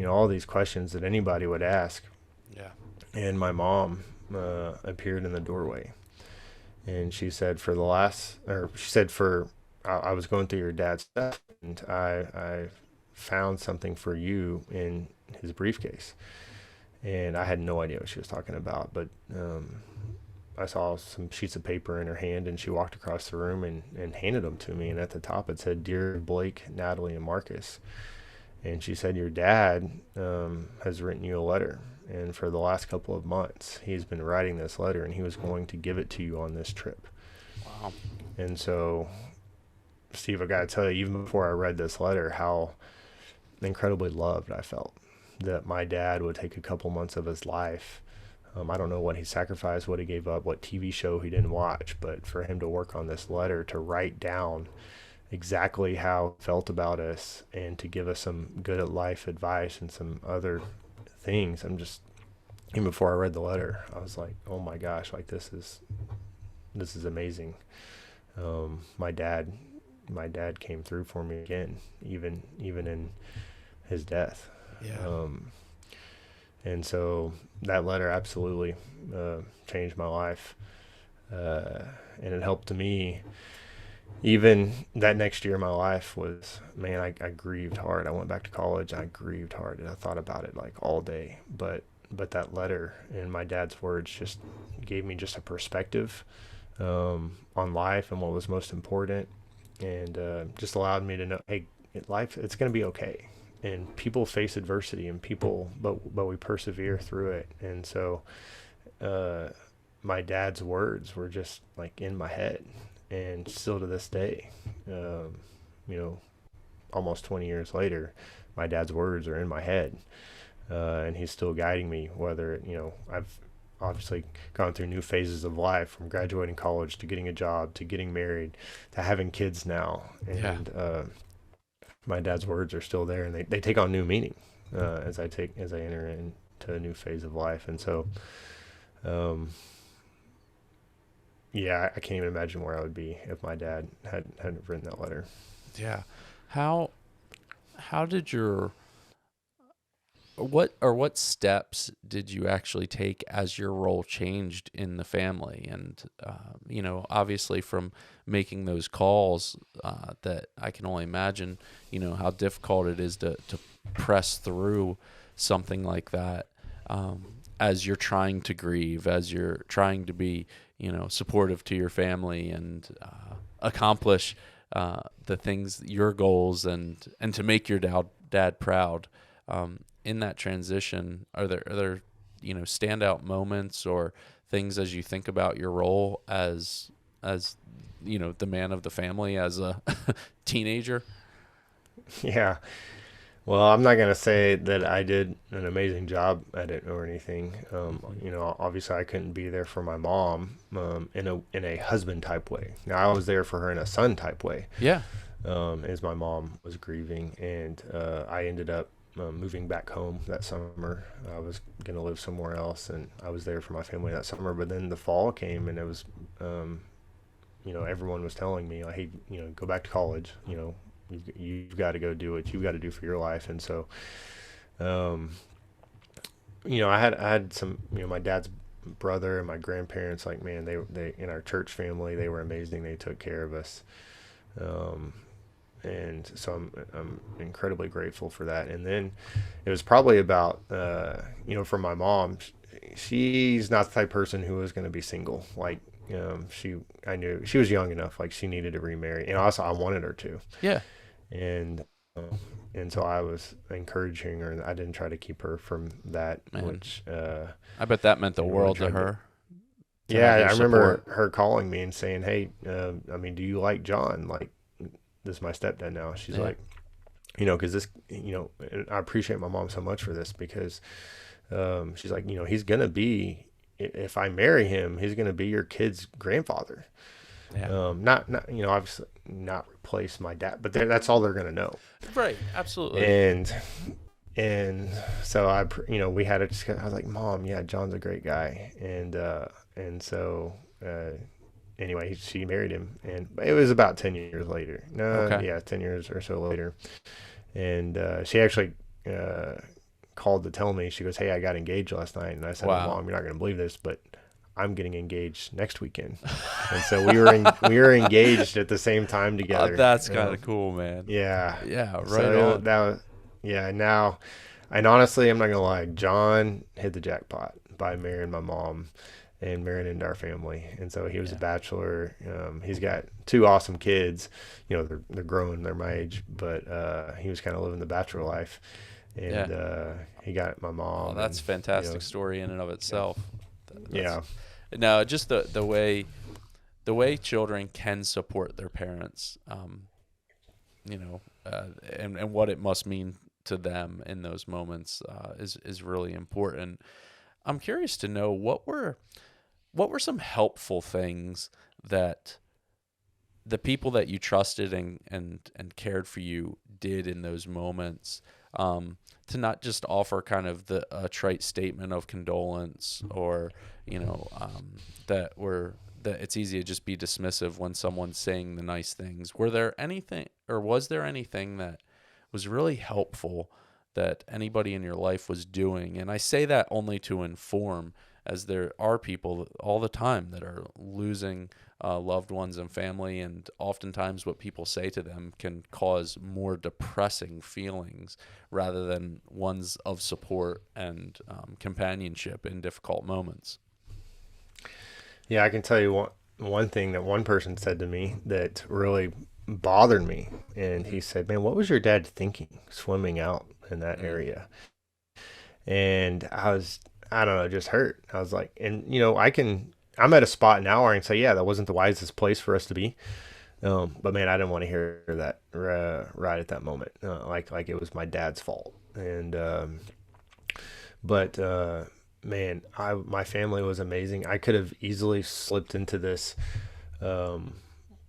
All these questions that anybody would ask. Yeah. And my mom appeared in the doorway, and she said, I was going through your dad's stuff, and I found something for you in his briefcase. And I had no idea what she was talking about, but I saw some sheets of paper in her hand, and she walked across the room and handed them to me. And at the top it said, "Dear Blake, Natalie, and Marcus." And she said, "Your dad has written you a letter. And for the last couple of months, he's been writing this letter, and he was going to give it to you on this trip." Wow. And so, Steve, I got to tell you, even before I read this letter, how incredibly loved I felt that my dad would take a couple months of his life. I don't know what he sacrificed, what he gave up, what TV show he didn't watch, but for him to work on this letter, to write down exactly how he felt about us, and to give us some good at life advice and some other things. Even before I read the letter, I was like, oh my gosh, like this is amazing. My dad came through for me again, even in his death. Yeah. And so that letter absolutely changed my life, and it helped me. Even that next year, my life was, man, I grieved hard. I went back to college. I grieved hard, and I thought about it like all day. But that letter and my dad's words just gave me just a perspective on life and what was most important, and just allowed me to know, hey, life, it's going to be okay. And people face adversity, and but we persevere through it. And so my dad's words were just like in my head, and still to this day, almost 20 years later, my dad's words are in my head, and he's still guiding me. Whether I've obviously gone through new phases of life, from graduating college to getting a job to getting married to having kids now, and my dad's words are still there, and they take on new meaning as I enter into a new phase of life. And so, I can't even imagine where I would be if my dad hadn't written that letter. Yeah. How did what steps did you actually take as your role changed in the family? And obviously from making those calls, that I can only imagine how difficult it is to press through something like that, as you're trying to grieve, as you're trying to be supportive to your family, and accomplish the things, your goals, and to make your dad proud. In that transition, are there standout moments or things as you think about your role as the man of the family, as a teenager? Yeah. Well, I'm not gonna say that I did an amazing job at it or anything. Hmm. Obviously I couldn't be there for my mom in a husband type way. Now I was there for her in a son type way, Yeah. as my mom was grieving, and I ended up moving back home that summer. I was gonna live somewhere else, and I was there for my family that summer. But then the fall came, and it was, everyone was telling me like, hey, go back to college. You've got to go do what you've got to do for your life. And so, um, I had some, my dad's brother and my grandparents, like, man, they in our church family, they were amazing. They took care of us. Um, and so I'm incredibly grateful for that. And then it was probably about, for my mom, she's not the type of person who was going to be single. Like, I knew she was young enough, like she needed to remarry. And also I wanted her to. Yeah. And and so I was encouraging her. I didn't try to keep her from that, Man, which I bet that meant the I world to tried to. her to Yeah, have your I support. remember her calling me and saying, "Hey, I mean, do you like John? Like, this is my stepdad now." She's Yeah. like, because this, and I appreciate my mom so much for this because she's like, he's gonna be, if I marry him, he's gonna be your kid's grandfather. Yeah. Not, obviously not replace my dad, but that's all they're gonna know. Right. Absolutely. And and so we had a discussion. I was like, Mom, yeah, John's a great guy. And so anyway, she married him, and it was about 10 years later. No, Okay. yeah, 10 years or so later. And she actually called to tell me. She goes, "Hey, I got engaged last night." And I said, "Well, Wow. Mom, you're not going to believe this, but I'm getting engaged next weekend." And so we were engaged at the same time together. That's kind of cool, man. Yeah. Yeah. Right So on. that was, yeah. Now, and honestly, I'm not gonna lie, John hit the jackpot by marrying my mom and marrying into our family. And so he was a Yeah. bachelor. He's got two awesome kids. They're growing, they're my age, but he was kind of living the bachelor life, Yeah. and he got my Oh, mom, that's and a fantastic story in and of yeah, itself. That's yeah, no, just the way children can support their parents, you know, and what it must mean to them in those moments is really important. I'm curious to know what were some helpful things that the people that you trusted and cared for you did in those moments, to not just offer kind of the a trite statement of condolence, or that were that it's easy to just be dismissive when someone's saying the nice things. Were there anything, or was there anything that was really helpful that anybody in your life was doing? And I say that only to inform, as there are people all the time that are losing loved ones and family, and oftentimes what people say to them can cause more depressing feelings rather than ones of support and companionship in difficult moments. yeah. I can tell you one thing that one person said to me that really bothered me, and he said, "Man, what was your dad thinking swimming out in that Mm. area?" And I don't know, just hurt. I was like, and I'm at a spot now where I can say, yeah, that wasn't the wisest place for us to be. But man, I didn't want to hear that right at that moment, like it was my dad's fault. And but man, my family was amazing. I could have easily slipped into this um,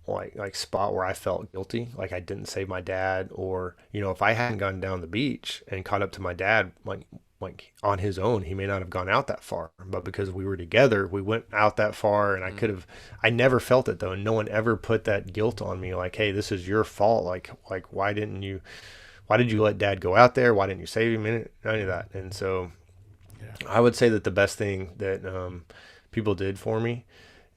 like spot where I felt guilty, like I didn't save my dad, or if I hadn't gone down the beach and caught up to my dad, like on his own, he may not have gone out that far, but because we were together, we went out that far, and Mm. I never felt it though, and no one ever put that guilt on me, like, hey, this is your fault, like why did you let dad go out there? Why didn't you save him? None of that. And so Yeah. I would say that the best thing that people did for me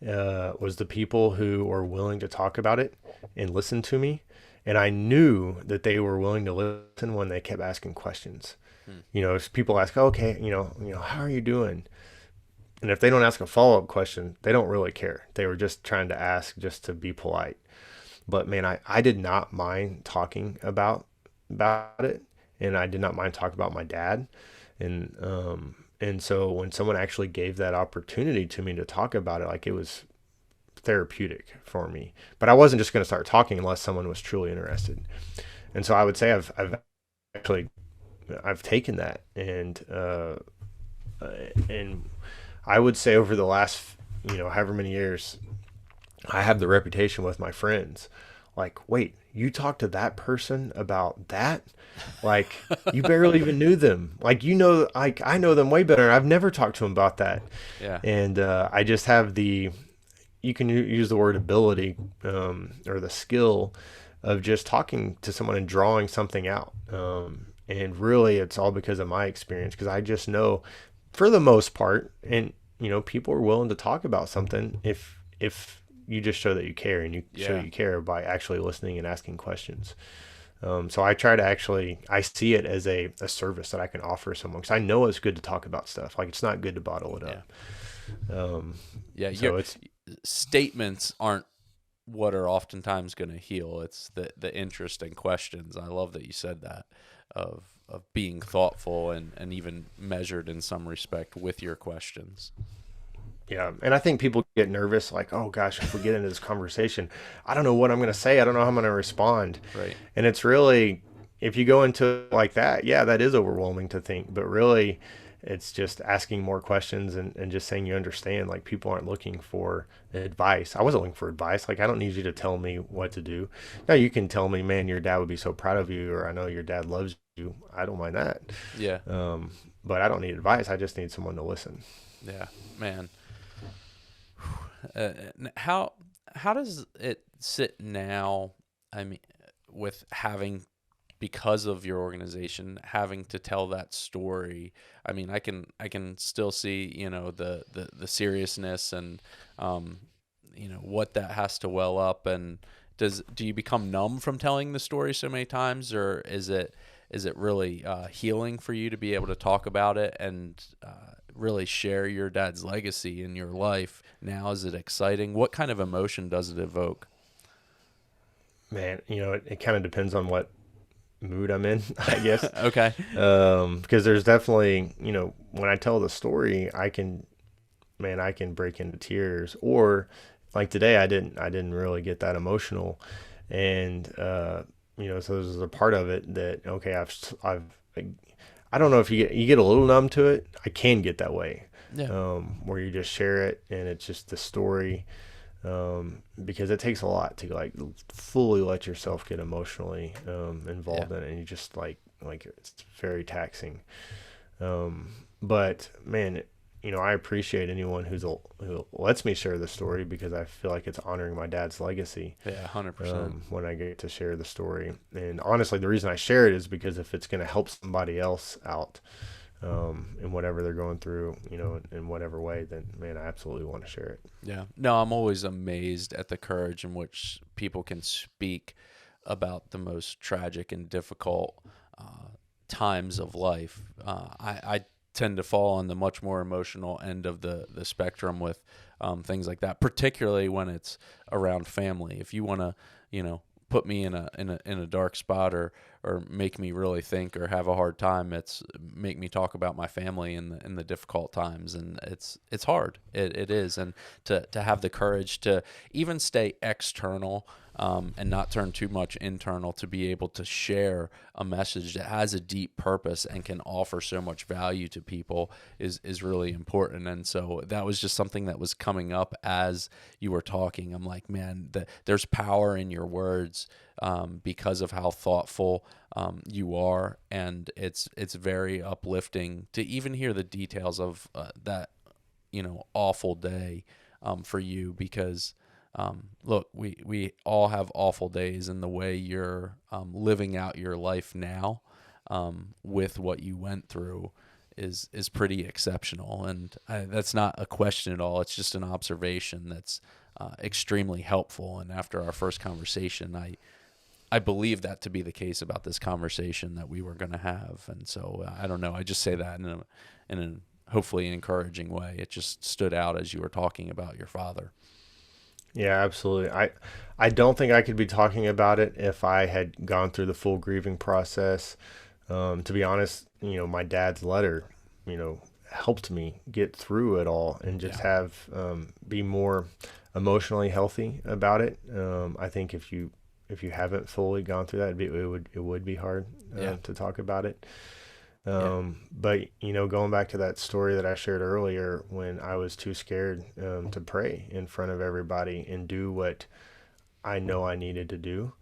was the people who were willing to talk about it and listen to me. And I knew that they were willing to listen when they kept asking questions. Mm. If people ask, okay, how are you doing? And if they don't ask a follow up question, they don't really care. They were just trying to ask just to be polite. But man, I did not mind talking about it, and I did not mind talking about my dad. And so when someone actually gave that opportunity to me to talk about it, like, it was therapeutic for me. But I wasn't just going to start talking unless someone was truly interested. And so I would say I've actually I've taken that and I would say over the last, however many years, I have the reputation with my friends. Like, wait, you talked to that person about that? Like, you barely even knew them. Like, like I know them way better. I've never talked to them about that. Yeah. And I just have you can use the word ability, or the skill of just talking to someone and drawing something out. And really, it's all because of my experience, because I just know for the most part, and people are willing to talk about something if you just show that you care, and you show Yeah. you care by actually listening and asking questions. So I try to actually, I see it as a service that I can offer someone, because I know it's good to talk about stuff. Like, it's not good to bottle it Yeah. up. Um, Yeah. Your so it's, statements aren't what are oftentimes going to heal. It's the interesting questions. I love that you said that, of being thoughtful and even measured in some respect with your questions. yeah. And I think people get nervous, like, oh gosh, if we get into this conversation, I don't know what I'm going to say. I don't know how I'm going to respond. Right. And it's really, if you go into it like that, yeah, that is overwhelming to think. But really, it's just asking more questions, and just saying you understand. Like, people aren't looking for advice. I wasn't looking for advice. Like, I don't need you to tell me what to do. Now, you can tell me, man, your dad would be so proud of you, or I know your dad loves you. I don't mind that. Yeah. But I don't need advice. I just need someone to listen. Yeah. Man. How does it sit now? I mean, with having, because of your organization having to tell that story. I mean, I can still see, the seriousness and, um, what that has to well up. And do you become numb from telling the story so many times, or is it really healing for you to be able to talk about it and really share your dad's legacy in your life now? Is it exciting? What kind of emotion does it evoke? Man, it kind of depends on what mood I'm in, I guess. Okay. Because there's definitely, when I tell the story, I can break into tears. Or like today, I didn't really get that emotional. And, so there's a part of it that, okay, I don't know if you get a little numb to it. I can get that way, Yeah. where you just share it and it's just the story. Because it takes a lot to like fully let yourself get emotionally Yeah. involved in it, and you just like it's very taxing. But man, I appreciate anyone who lets me share the story, because I feel like it's honoring my dad's legacy Yeah. 100%. when I get to share the story. And honestly, the reason I share it is because if it's going to help somebody else out, in whatever they're going through, in whatever way, then man, I absolutely want to share it. Yeah. No, I'm always amazed at the courage in which people can speak about the most tragic and difficult times of life. I tend to fall on the much more emotional end of the spectrum with things like that, particularly when it's around family. If you want to, put me in a dark spot, or make me really think or have a hard time, it's make me talk about my family in the difficult times. And it's hard. It is. And to have the courage to even stay external, and not turn too much internal, to be able to share a message that has a deep purpose and can offer so much value to people is really important. And so that was just something that was coming up as you were talking. I'm like, man, there's power in your words, because of how thoughtful you are, and it's very uplifting to even hear the details of that awful day for you, because look, we all have awful days, and the way you're living out your life now, with what you went through, is pretty exceptional. And that's not a question at all. It's just an observation that's extremely helpful. And after our first conversation, I believe that to be the case about this conversation that we were going to have. And so I don't know. I just say that in a hopefully encouraging way. It just stood out as you were talking about your father. Yeah, absolutely. I don't think I could be talking about it if I had gone through the full grieving process. To be honest, my dad's letter, helped me get through it all, and just Yeah. have be more emotionally healthy about it. I think if you if you haven't fully gone through that, it would be hard to talk about it. But going back to that story that I shared earlier, when I was too scared to pray in front of everybody and do what I know I needed to do.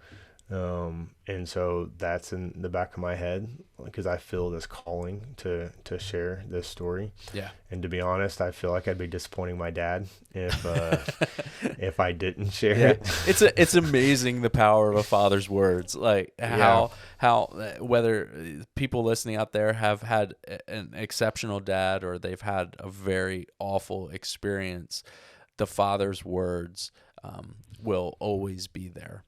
And so that's in the back of my head because I feel this calling to share this story. Yeah. And to be honest, I feel like I'd be disappointing my dad if I didn't share it. It's amazing the power of a father's words. Like how whether people listening out there have had an exceptional dad or they've had a very awful experience, the father's words will always be there.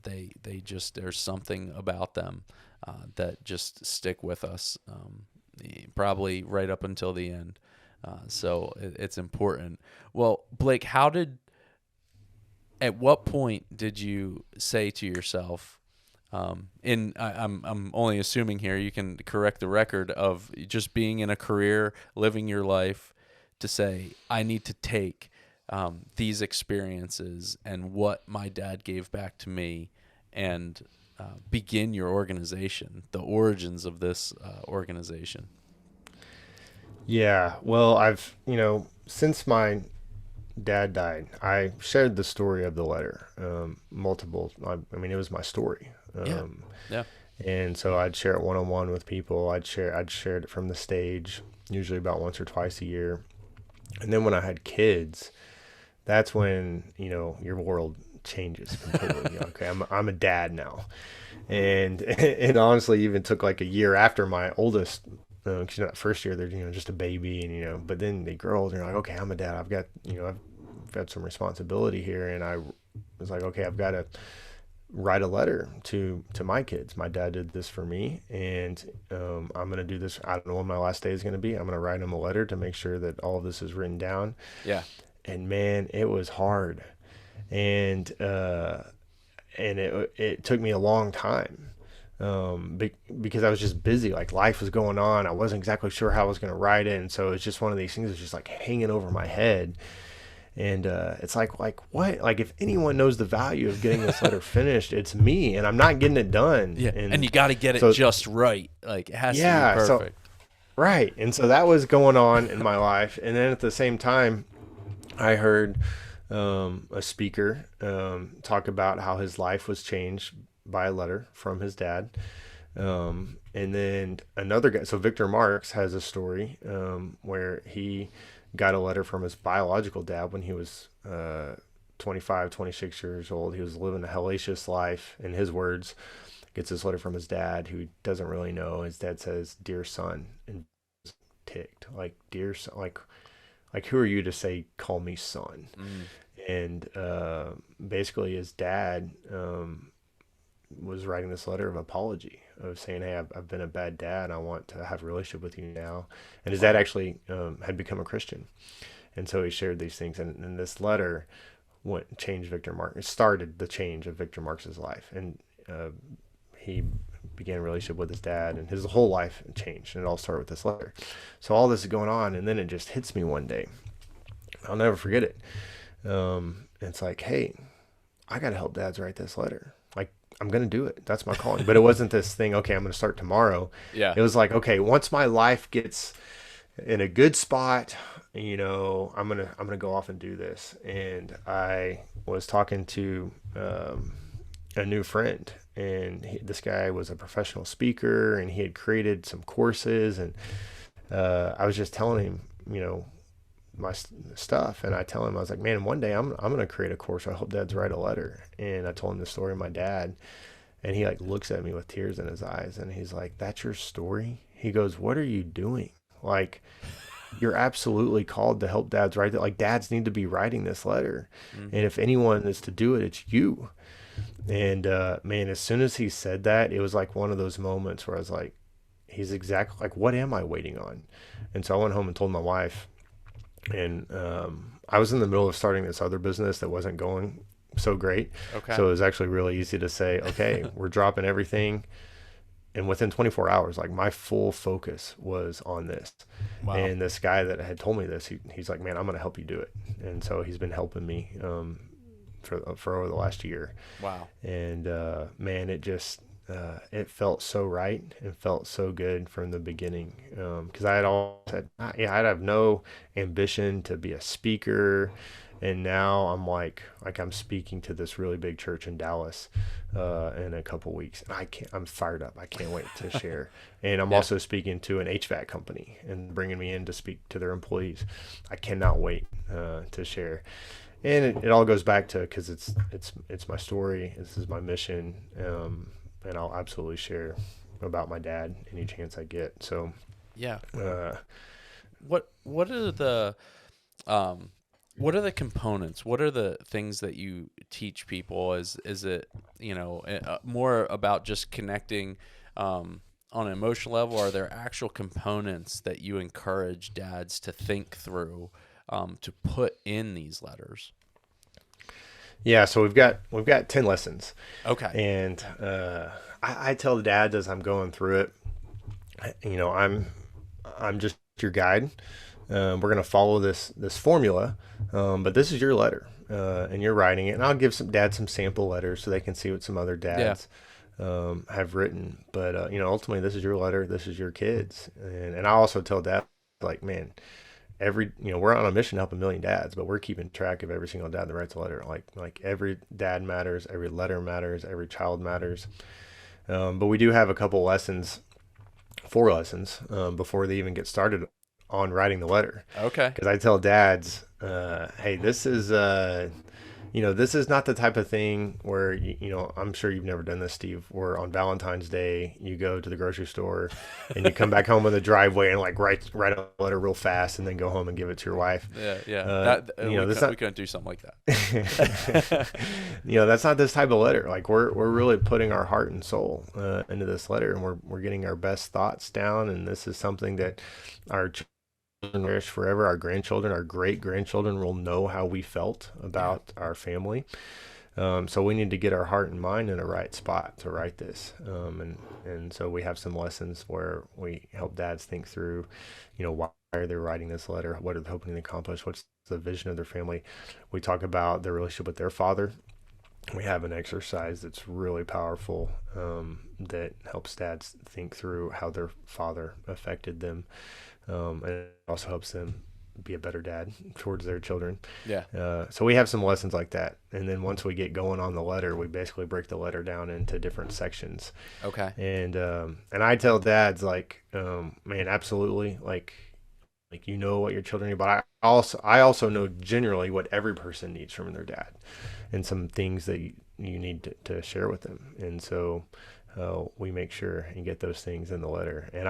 They just, there's something about them that just stick with us, probably right up until the end. So it's important. Well, Blake, at what point did you say to yourself, I'm only assuming here, you can correct the record, of just being in a career, living your life, to say, I need to take these experiences and what my dad gave back to me and begin your organization, the origins of this organization? Yeah, well, I've, since my dad died, I shared the story of the letter multiple. I mean, it was my story. Yeah. And so I'd share it one-on-one with people. I'd share it from the stage, usually about once or twice a year. And then when I had kids, that's when, your world changes completely. Okay, I'm a dad now. And it honestly even took like a year after my oldest, because that first year they're, just a baby, and, but then they grow older and you're like, okay, I'm a dad. I've got, I've got some responsibility here. And I was like, okay, I've got to write a letter to my kids. My dad did this for me, and I'm going to do this. I don't know when my last day is going to be. I'm going to write him a letter to make sure that all of this is written down. Yeah. And man, it was hard. And it took me a long time. Because I was just busy, like life was going on. I wasn't exactly sure how I was going to write it. And so it's just one of these things that's just like hanging over my head. And it's like what? Like if anyone knows the value of getting this letter finished, it's me, and I'm not getting it done. Yeah. And you got to get it just right. Like it has to be perfect. Right. And so that was going on in my life. And then at the same time, I heard a speaker talk about how his life was changed by a letter from his dad. And then another guy, so Victor Marx has a story where he got a letter from his biological dad when he was 25, 26 years old. He was living a hellacious life, in his words. Gets this letter from his dad, who doesn't really know. His dad says, "Dear son," and ticked, like, "Dear son," like who are you to say, "Call me son"? And basically his dad was writing this letter of apology, of saying, "Hey, I've been a bad dad. I want to have a relationship with you now." And his dad actually had become a Christian. And so he shared these things. And this letter changed Victor Marx. It started the change of Victor Marx's life. And he began a relationship with his dad, and his whole life changed. And it all started with this letter. So all this is going on, and then it just hits me one day. I'll never forget it. It's like, hey, I got to help dads write this letter. Like, I'm going to do it. That's my calling. But it wasn't this thing, okay, I'm going to start tomorrow. Yeah. It was like, okay, once my life gets in a good spot, I'm going to go off and do this. And I was talking to a new friend, and this guy was a professional speaker, and he had created some courses, and I was just telling him, my stuff, and I tell him, I was like, man, one day I'm going to create a course. I hope dads write a letter. And I told him the story of my dad, and he like looks at me with tears in his eyes, and he's like, "That's your story?" He goes, "What are you doing? Like, you're absolutely called to help dads write that. Like, dads need to be writing this letter. And if anyone is to do it, it's you." And man, as soon as he said that, it was like one of those moments where I was like, he's exactly like, what am I waiting on? And so I went home and told my wife. And I was in the middle of starting this other business that wasn't going so great. Okay. So it was actually really easy to say, okay, we're dropping everything. And within 24 hours, like, my full focus was on this. Wow. And this guy that had told me this, he's like, "Man, I'm going to help you do it." And so he's been helping me for over the last year. Wow. And man, it felt so right and felt so good from the beginning. Because I had all said, yeah, I'd have no ambition to be a speaker, and now I'm like I'm speaking to this really big church in Dallas in a couple weeks, and I'm fired up. I can't wait to share. And I'm Yeah. also speaking to an HVAC company and bringing me in to speak to their employees. I cannot wait to share. And it all goes back to, because it's my story. This is my mission, and I'll absolutely share about my dad any chance I get. So, Yeah. uh, What are the um what are the components? What are the things that you teach people? Is it, more about just connecting on an emotional level? Are there actual components that you encourage dads to think through, to put in these letters? yeah, so we've got 10 lessons, Okay. and I tell the dads as I'm going through it, I'm just your guide. We're gonna follow this formula, but this is your letter, and you're writing it. And I'll give some dads some sample letters so they can see what some other Yeah. dads have written. But ultimately, this is your letter. This is your kids, and I also tell dad, like, man, we're on a mission to help a million dads, but we're keeping track of every single dad that writes a letter. Like every dad matters, every letter matters, every child matters. But we do have a couple lessons, 4 lessons, before they even get started on writing the letter. Okay. Because I tell dads, hey, this is not the type of thing where, I'm sure you've never done this, Steve, where on Valentine's Day, you go to the grocery store and you come back home in the driveway and like write a letter real fast and then go home and give it to your wife. Yeah, yeah. We couldn't do something like that. That's not this type of letter. Like we're really putting our heart and soul into this letter, and we're getting our best thoughts down. And this is something that our children cherish forever. Our grandchildren, our great grandchildren will know how we felt Yeah. about our family. So we need to get our heart and mind in a right spot to write this. And so we have some lessons where we help dads think through, why are they writing this letter? What are they hoping to accomplish? What's the vision of their family? We talk about their relationship with their father. We have an exercise that's really powerful, that helps dads think through how their father affected them, and it also helps them be a better dad towards their children. Yeah. So we have some lessons like that, and then once we get going on the letter, we basically break the letter down into different sections. Okay. And I tell dads, like, man, absolutely, like what your children need, but I also know generally what every person needs from their dad, and some things that you need to share with them. And so we make sure and get those things in the letter. And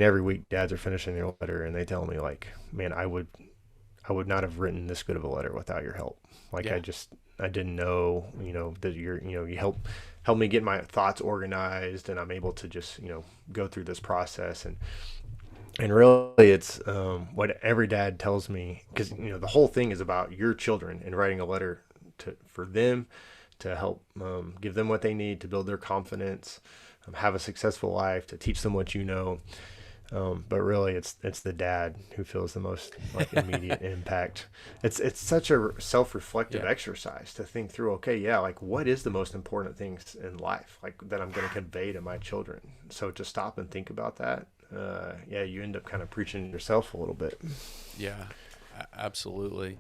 every week dads are finishing their letter and they tell me, like, man, I would not have written this good of a letter without your help. Like, Yeah. I didn't know, that you help me get my thoughts organized, and I'm able to just, go through this process. And really, it's what every dad tells me, because the whole thing is about your children and writing a letter for them to help give them what they need to build their confidence, have a successful life, to teach them what you know. But really, it's the dad who feels the most like immediate impact. It's such a self-reflective Yeah. exercise to think through. Okay, yeah, like what is the most important things in life, like that I'm going to convey to my children. So to stop and think about that, yeah, you end up kind of preaching to yourself a little bit. Yeah. Absolutely.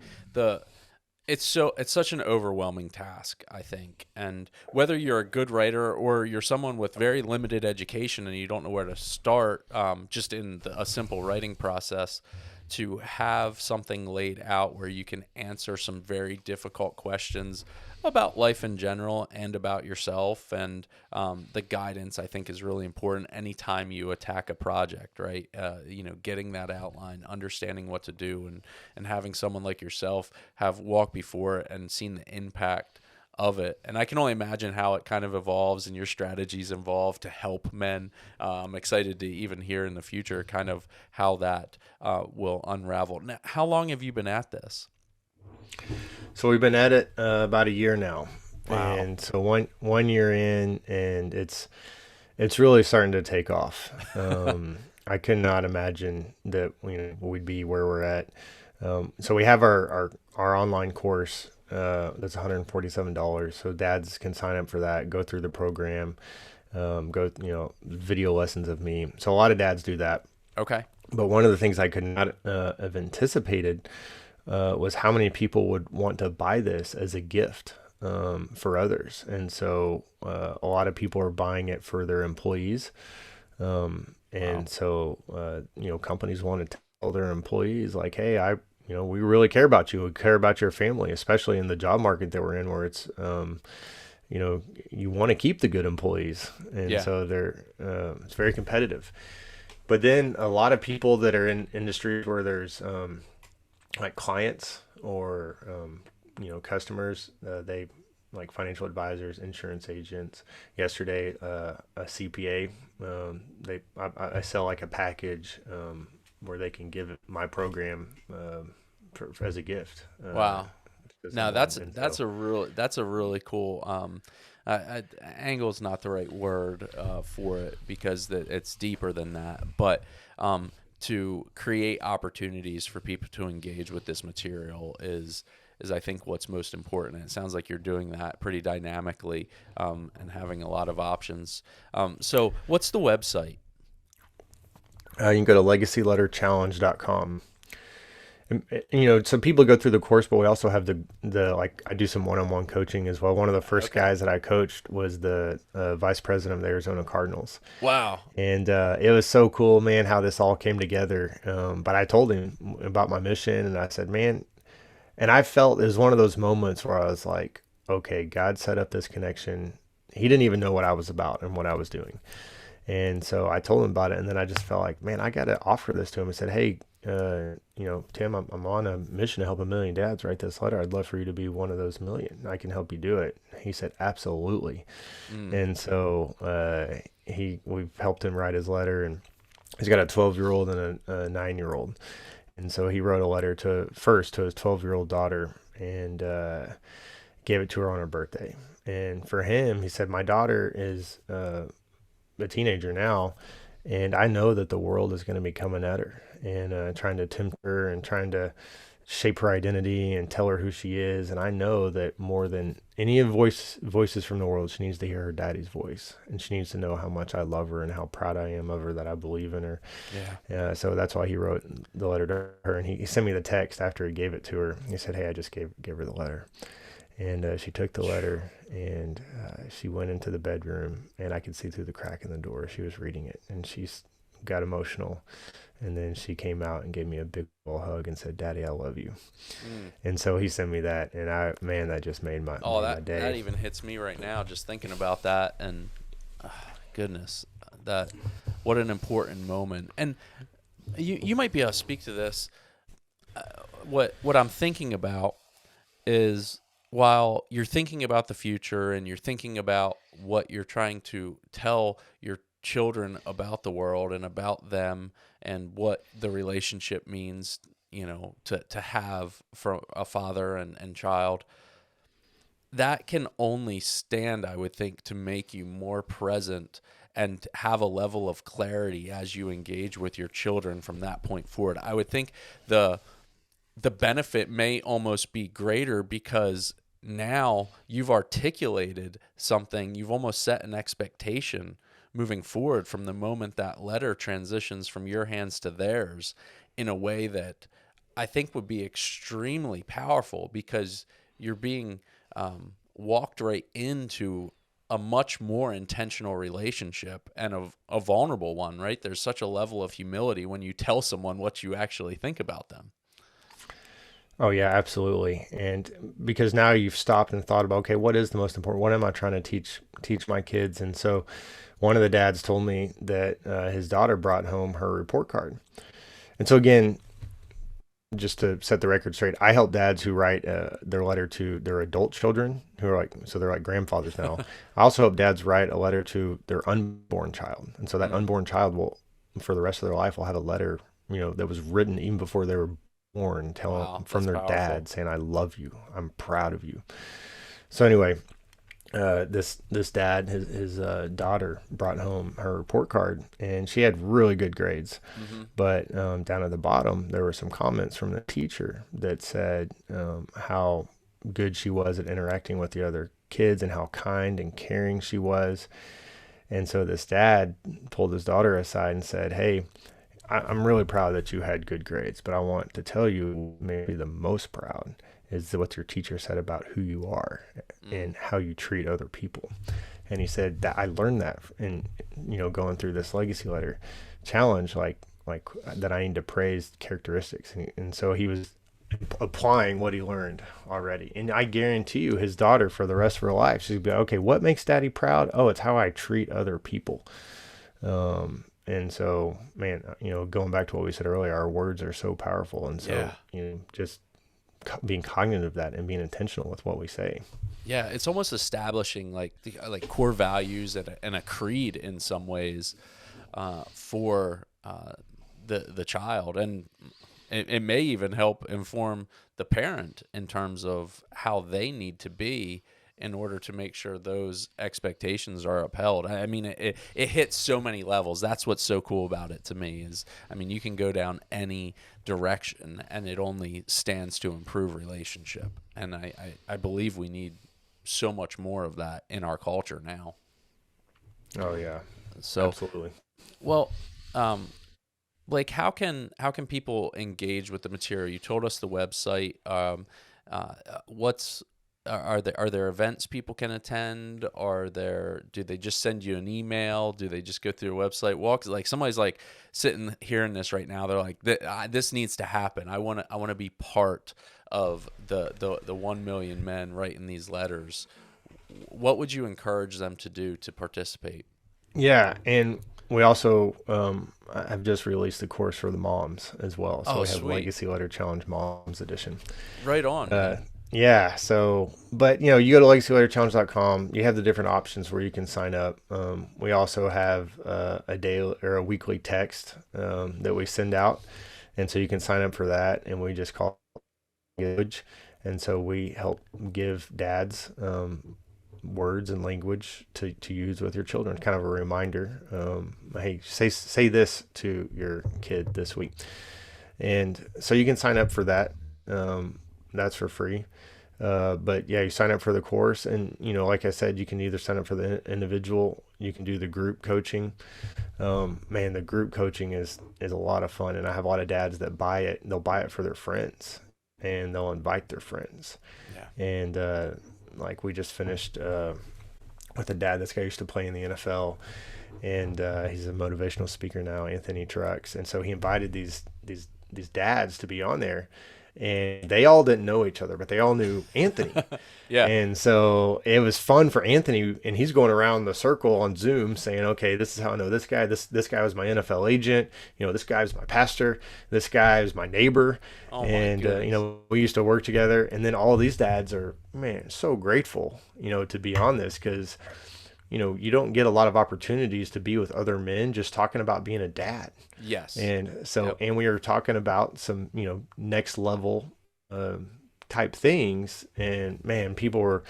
It's such an overwhelming task, I think. And whether you're a good writer or you're someone with very limited education and you don't know where to start, just in a simple writing process, to have something laid out where you can answer some very difficult questions about life in general and about yourself, and the guidance, I think, is really important anytime you attack a project, right? Getting that outline, understanding what to do, and having someone like yourself have walked before it and seen the impact of it. And I can only imagine how it kind of evolves and your strategies evolve to help men. I'm excited to even hear in the future kind of how that will unravel. Now, how long have you been at this? So we've been at it about a year now, Wow. and so one year in, and it's really starting to take off. I could not imagine that we'd be where we're at. So we have our online course, that's $147. So dads can sign up for that, go through the program, go, video lessons of me. So a lot of dads do that. Okay. But one of the things I could not have anticipated was how many people would want to buy this as a gift for others. And so a lot of people are buying it for their employees. And Wow. so, companies want to tell their employees like, hey, we really care about you. We care about your family, especially in the job market that we're in where it's, you want to keep the good employees. And Yeah. so it's very competitive. But then a lot of people that are in industries where there's like clients or customers, they like financial advisors, insurance agents. Yesterday, a CPA, I sell like a package where they can give my program as a gift Wow. to No, someone, and so that's a really cool. Angle is not the right word for it because it's deeper than that. But to create opportunities for people to engage with this material is I think what's most important. And it sounds like you're doing that pretty dynamically and having a lot of options. So what's the website? you can go to legacyletterchallenge.com. So people go through the course, but we also have the like I do some one-on-one coaching as well. One of the first Okay. guys that I coached was the vice president of the Arizona Cardinals, Wow. and it was so cool, man, how this all came together. But I told him about my mission, and I said, man, and I felt it was one of those moments where I was like, okay, God set up this connection. He didn't even know what I was about and what I was doing. And so I told him about it, and then I just felt like, man, I got to offer this to him. I said, hey, Tim, I'm on a mission to help 1 million dads write this letter. I'd love for you to be one of those million. I can help you do it. He said, absolutely. Mm. And so we've helped him write his letter, and he's got a 12-year-old and a 9-year-old. And so he wrote a letter to his 12-year-old daughter and gave it to her on her birthday. And for him, he said, my daughter is a teenager now, and I know that the world is going to be coming at her and trying to tempt her and trying to shape her identity and tell her who she is. And I know that more than any of voices from the world, she needs to hear her daddy's voice, and she needs to know how much I love her and how proud I am of her, that I believe in her. Yeah. So that's why he wrote the letter to her, and he sent me the text after he gave it to her. He said, hey, I just gave her the letter. And she took the letter, and she went into the bedroom, and I could see through the crack in the door. She was reading it, and she got emotional. And then she came out and gave me a big old hug and said, Daddy, I love you. Mm. And so he sent me that, and that just made Oh, my that day. even hits me right now just thinking about that. And goodness, that what an important moment. And you might be able to speak to this. What I'm thinking about is while you're thinking about the future and you're thinking about what you're trying to tell your children about the world and about them and what the relationship means, to have for a father and child, that can only stand, I would think, to make you more present and have a level of clarity as you engage with your children from that point forward. I would think the benefit may almost be greater because now you've articulated something, you've almost set an expectation moving forward from the moment that letter transitions from your hands to theirs in a way that I think would be extremely powerful because you're being walked right into a much more intentional relationship and a vulnerable one, right? There's such a level of humility when you tell someone what you actually think about them. Oh yeah, absolutely. And because now you've stopped and thought about, okay, what is the most important? What am I trying to teach my kids? And so one of the dads told me that his daughter brought home her report card. And so again, just to set the record straight, I help dads who write their letter to their adult children who are they're like grandfathers now. I also help dads write a letter to their unborn child. And so that Mm. unborn child will, for the rest of their life, will have a letter, that was written even before they were born, telling Wow, from that's their powerful. dad saying, I love you. I'm proud of you. So anyway, this dad, his daughter brought home her report card, and she had really good grades. Hmm. But down at the bottom, there were some comments from the teacher that said how good she was at interacting with the other kids and how kind and caring she was. And so this dad pulled his daughter aside and said, "Hey, I'm really proud that you had good grades, but I want to tell you, maybe the most proud is what your teacher said about who you are and how you treat other people." And he said that I learned that in, going through this legacy letter challenge, like that I need to praise characteristics. And so he was applying what he learned already. And I guarantee you his daughter for the rest of her life, she's be like, okay, what makes daddy proud? Oh, it's how I treat other people. And so, man, going back to what we said earlier, our words are so powerful. And so, just being cognizant of that and being intentional with what we say. Yeah, it's almost establishing like core values and a creed in some ways for the child, and it may even help inform the parent in terms of how they need to be in order to make sure those expectations are upheld. I mean, it hits so many levels. That's what's so cool about it to me is, I mean, you can go down any direction and it only stands to improve relationship. And I believe we need so much more of that in our culture now. Oh yeah. So absolutely. Well, like how can people engage with the material? You told us the website. What's are there events people can attend? Do they just send you an email? Do they just go through a website? Walk like somebody's like sitting hearing this right now. They're like, this needs to happen. I want to be part of the 1 million men writing these letters. What would you encourage them to do to participate? Yeah, and we also have just released a course for the moms as well. So Oh, we have sweet. Legacy Letter Challenge Moms Edition. Right on, man. Yeah, so, but you go to legacyletterchallenge.com, you have the different options where you can sign up. We also have a daily or a weekly text that we send out. And so you can sign up for that, and we just call it language. And so we help give dads words and language to use with your children, kind of a reminder. Hey, say this to your kid this week. And so you can sign up for that. That's for free. But yeah, you sign up for the course, and like I said, you can either sign up for the individual, you can do the group coaching. Man, the group coaching is a lot of fun, and I have a lot of dads that buy it. They'll buy it for their friends, and they'll invite their friends. Yeah. And like we just finished with a dad that's guy used to play in the NFL, and he's a motivational speaker now, Anthony Trucks, and so he invited these dads to be on there. And they all didn't know each other, but they all knew Anthony. Yeah. And so it was fun for Anthony, and he's going around the circle on Zoom saying, okay, this is how I know this guy. This guy was my NFL agent. This guy was my pastor. This guy was my neighbor. Oh, and, we used to work together. And then all of these dads are, man, so grateful, to be on this because, you don't get a lot of opportunities to be with other men just talking about being a dad. Yes. And so, Yep. and we were talking about some, next level type things. And man, people were,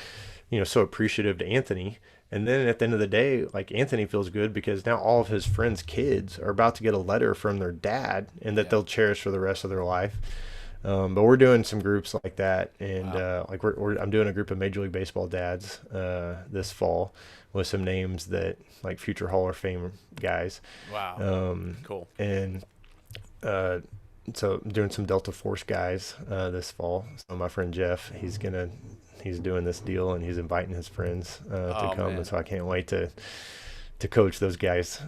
so appreciative to Anthony. And then at the end of the day, like Anthony feels good because now all of his friends' kids are about to get a letter from their dad and that they'll cherish for the rest of their life. But we're doing some groups like that, and like I'm doing a group of Major League Baseball dads this fall with some names that like future Hall of Fame guys. Wow. Cool. And so I'm doing some Delta Force guys this fall. So my friend Jeff, he's doing this deal, and he's inviting his friends to come, man. and so I can't wait to coach those guys.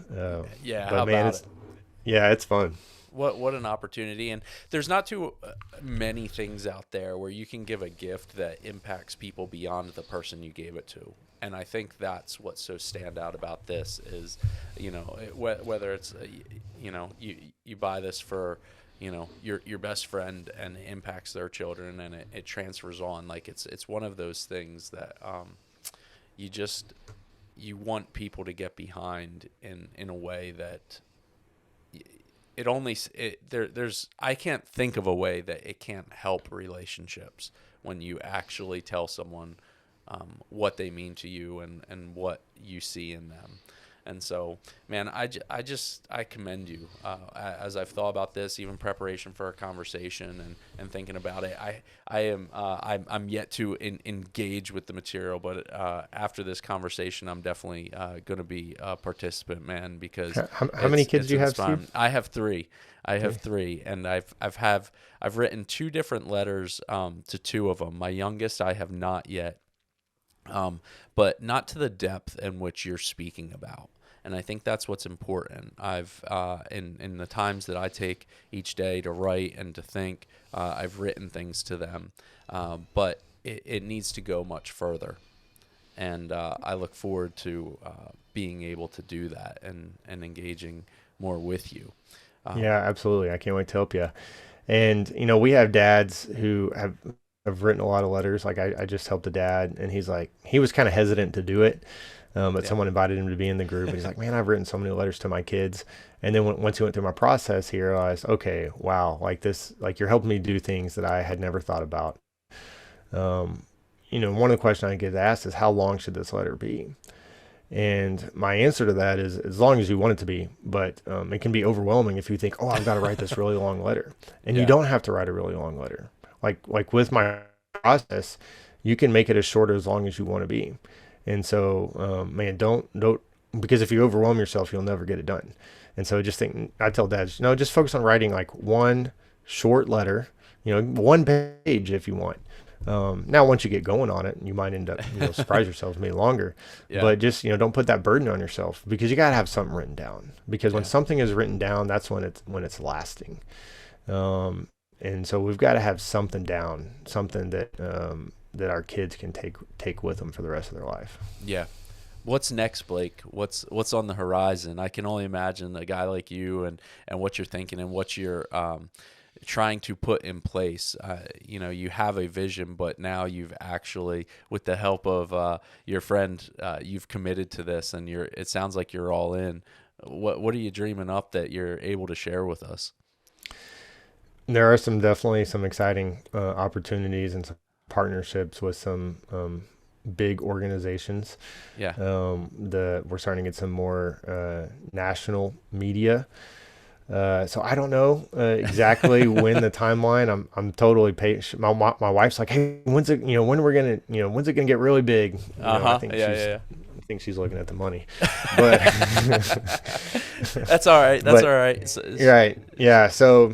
Yeah. But How man, about it? it's fun. What an opportunity. And there's not too many things out there where you can give a gift that impacts people beyond the person you gave it to. And I think that's what's so stand out about this is, whether it's, you buy this for, your best friend and it impacts their children and it transfers on. Like it's one of those things that you want people to get behind in a way that there's I can't think of a way that it can't help relationships when you actually tell someone what they mean to you and what you see in them. And so, man, I commend you. As I've thought about this, even preparation for our conversation and thinking about it, I'm yet to engage with the material, but after this conversation, I'm definitely going to be a participant, man, because How many kids it's do you have, Steve? inspiring. I have three. I have Okay. three, and I've written two different letters to two of them. My youngest, I have not yet, but not to the depth in which you're speaking about. And I think that's what's important. I've in the times that I take each day to write and to think, I've written things to them, but it needs to go much further. And I look forward to being able to do that and engaging more with you. Yeah, absolutely. I can't wait to help you. And we have dads who have written a lot of letters. Like I just helped a dad, and he was kind of hesitant to do it, but Yeah, someone invited him to be in the group, and he's like, "Man, I've written so many letters to my kids." And then once he went through my process, he realized, okay, wow, like this, like you're helping me do things that I had never thought about. Um, one of the questions I get asked is, how long should this letter be? And my answer to that is as long as you want it to be, but it can be overwhelming if you think, oh, I've got to write this really long letter. And you yeah, don't have to write a really long letter. Like with my process, you can make it as short or as long as you want to be. And so, man, don't, because if you overwhelm yourself, you'll never get it done. And so I tell dads, no, just focus on writing like one short letter, one page if you want. Now, once you get going on it, you might end up, surprise yourselves maybe longer, yeah, but just, don't put that burden on yourself, because you got to have something written down, because when yeah. something is written down, that's when it's lasting. And so we've got to have something down, something that our kids can take with them for the rest of their life. Yeah. What's next, Blake? What's on the horizon? I can only imagine a guy like you and what you're thinking and what you're trying to put in place. You have a vision, but now you've actually, with the help of your friend, you've committed to this, and it sounds like you're all in. What are you dreaming up that you're able to share with us? There are definitely some exciting opportunities and some partnerships with some big organizations. Yeah. We're starting to get some more national media. So I don't know exactly when the timeline. I'm totally patient. My wife's like, hey, when's it? When's it gonna get really big? I think Yeah, yeah, I think she's looking at the money, but yeah. That's all right. That's but all right. right, yeah. So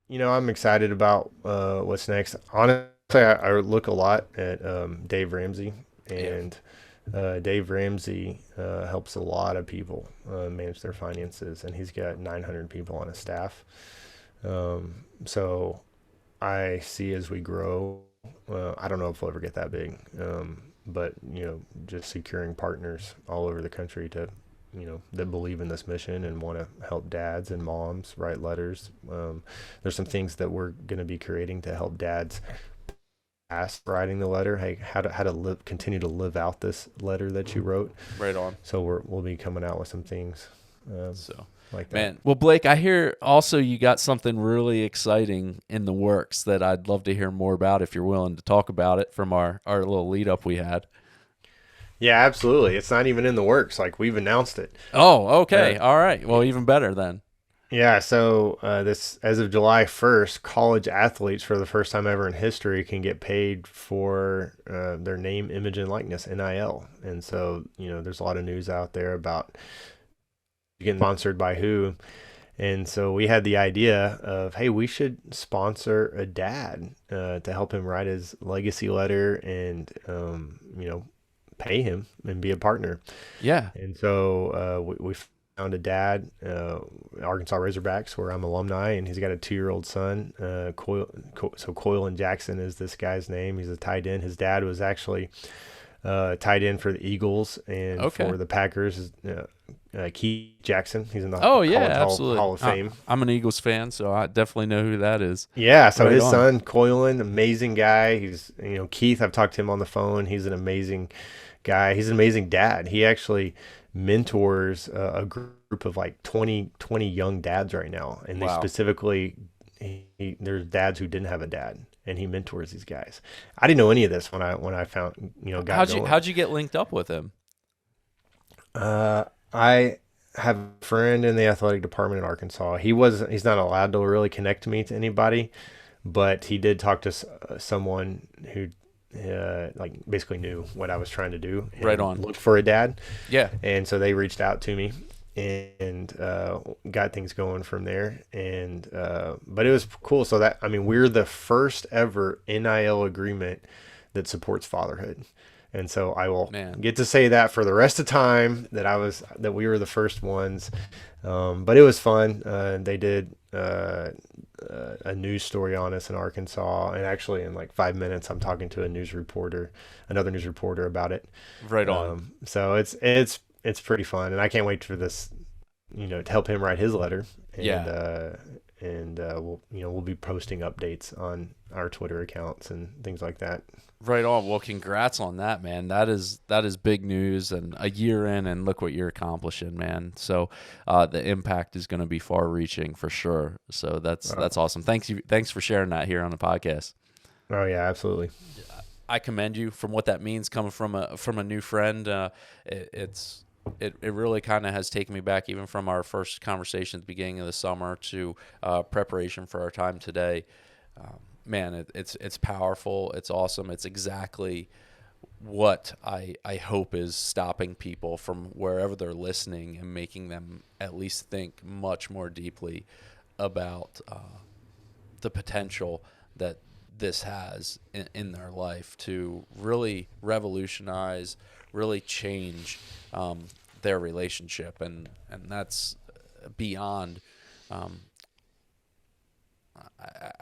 I'm excited about what's next. Honestly, I look a lot at Dave Ramsey, Yeah. and Dave Ramsey helps a lot of people manage their finances, and he's got 900 people on his staff. So I see as we grow, I don't know if we'll ever get that big, but just securing partners all over the country to that believe in this mission and want to help dads and moms write letters. There's some things that we're going to be creating to help dads past writing the letter. Hey, how to continue to live out this letter that you wrote. Right on. So we'll be coming out with some things So, like that. man. Well, Blake, I hear also you got something really exciting in the works that I'd love to hear more about if you're willing to talk about it from our little lead up we had. Yeah, absolutely. It's not even in the works. Like, we've announced it. Oh, okay. Uh, All right. Well, even better then. yeah. So this, as of July 1st, college athletes for the first time ever in history can get paid for their name, image, and likeness (NIL). And so there's a lot of news out there about getting sponsored by who. And so we had the idea of, hey, we should sponsor a dad to help him write his legacy letter, and pay him and be a partner. Yeah. And so we found a dad, Arkansas Razorbacks, where I'm alumni, and he's got a 2-year-old son. So Coylan Jackson is this guy's name. He's a tight end. His dad was actually tight end for the Eagles and Okay. for the Packers. Keith Jackson, he's in the Oh yeah, College absolutely. Hall of Fame. I'm an Eagles fan, so I definitely know who that is. Yeah, so Right his on. son Coylan, amazing guy. He's Keith. I've talked to him on the phone. He's an amazing guy. He's an amazing dad. He actually mentors a group of like 20 young dads right now, and they Wow. specifically there's dads who didn't have a dad, and he mentors these guys. I didn't know any of this when I found got How'd going. you get linked up with him? I have a friend in the athletic department in Arkansas. He's not allowed to really connect me to anybody, but he did talk to someone who like basically knew what I was trying to do Right and on. look for a dad. Yeah. And so they reached out to me and got things going from there. And but it was cool. So that, I mean, we're the first ever NIL agreement that supports fatherhood. And so I will Man. get to say that for the rest of time that we were the first ones. But it was fun. They did a news story on us in Arkansas, and actually in like 5 minutes, I'm talking to another news reporter about it. Right on. So it's pretty fun, and I can't wait for this, to help him write his letter, and Yeah. we'll be posting updates on our Twitter accounts and things like that. Right on. Well, congrats on that, man. That is big news, and a year in, and look what you're accomplishing, man. So the impact is going to be far-reaching for sure. So that's awesome. Thanks for sharing that here on the podcast. Oh yeah, absolutely. I commend you from what that means coming from a new friend. It really kind of has taken me back even from our first conversation at the beginning of the summer to preparation for our time today. Man, it's powerful. It's awesome. It's exactly what I hope is stopping people from wherever they're listening and making them at least think much more deeply about the potential that this has in their life to really revolutionize, really change their relationship, and that's beyond. Um,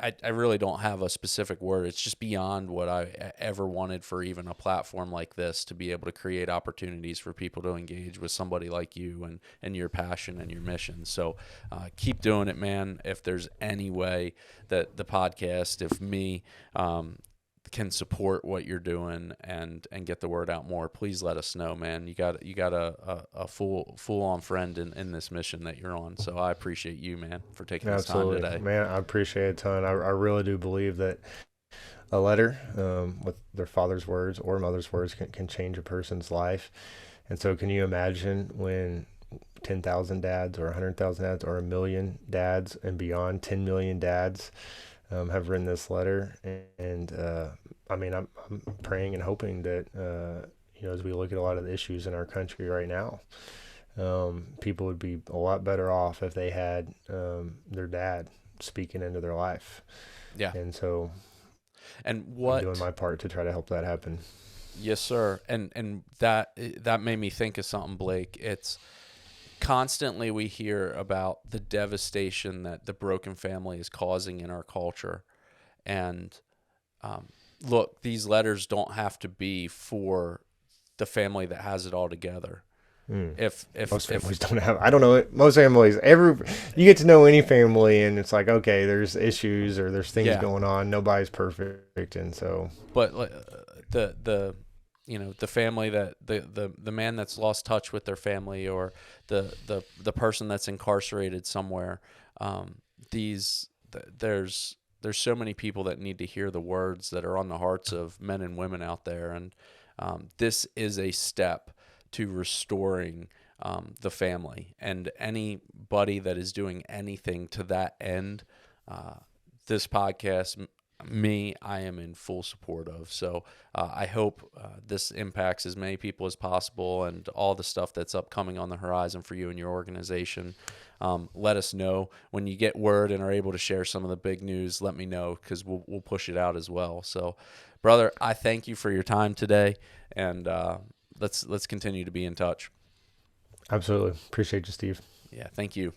I really don't have a specific word. It's just beyond what I ever wanted for even a platform like this to be able to create opportunities for people to engage with somebody like you and your passion and your mission. So keep doing it, man. If there's any way that the podcast, if me, can support what you're doing and get the word out more, please let us know, man. You got a full on friend in this mission that you're on. So I appreciate you, man, for taking this time Absolutely, today. man. I appreciate it a ton. I really do believe that a letter with their father's words or mother's words can change a person's life. And so, can you imagine when 10,000 dads or 100,000 dads or a million dads and beyond, 10 million dads have written this letter? And I mean, I'm praying and hoping that, as we look at a lot of the issues in our country right now, people would be a lot better off if they had their dad speaking into their life. Yeah. And so And I'm doing what my part to try to help that happen. Yes, sir. And that made me think of something, Blake. It's constantly we hear about the devastation that the broken family is causing in our culture. And look, these letters don't have to be for the family that has it all together. Mm. Most If families don't have. I don't know. Most families, you get to know any family, and it's like, okay, there's issues or there's things yeah, going on. Nobody's perfect, and so but the the family that the man that's lost touch with their family, or the person that's incarcerated somewhere, there's so many people that need to hear the words that are on the hearts of men and women out there, and this is a step to restoring the family, and anybody that is doing anything to that end, this podcast, I am in full support of. So I hope this impacts as many people as possible, and all the stuff that's upcoming on the horizon for you and your organization. Let us know when you get word and are able to share some of the big news. Let me know, because we'll push it out as well. So, brother, I thank you for your time today, and let's continue to be in touch. absolutely appreciate you, Steve. Yeah, thank you.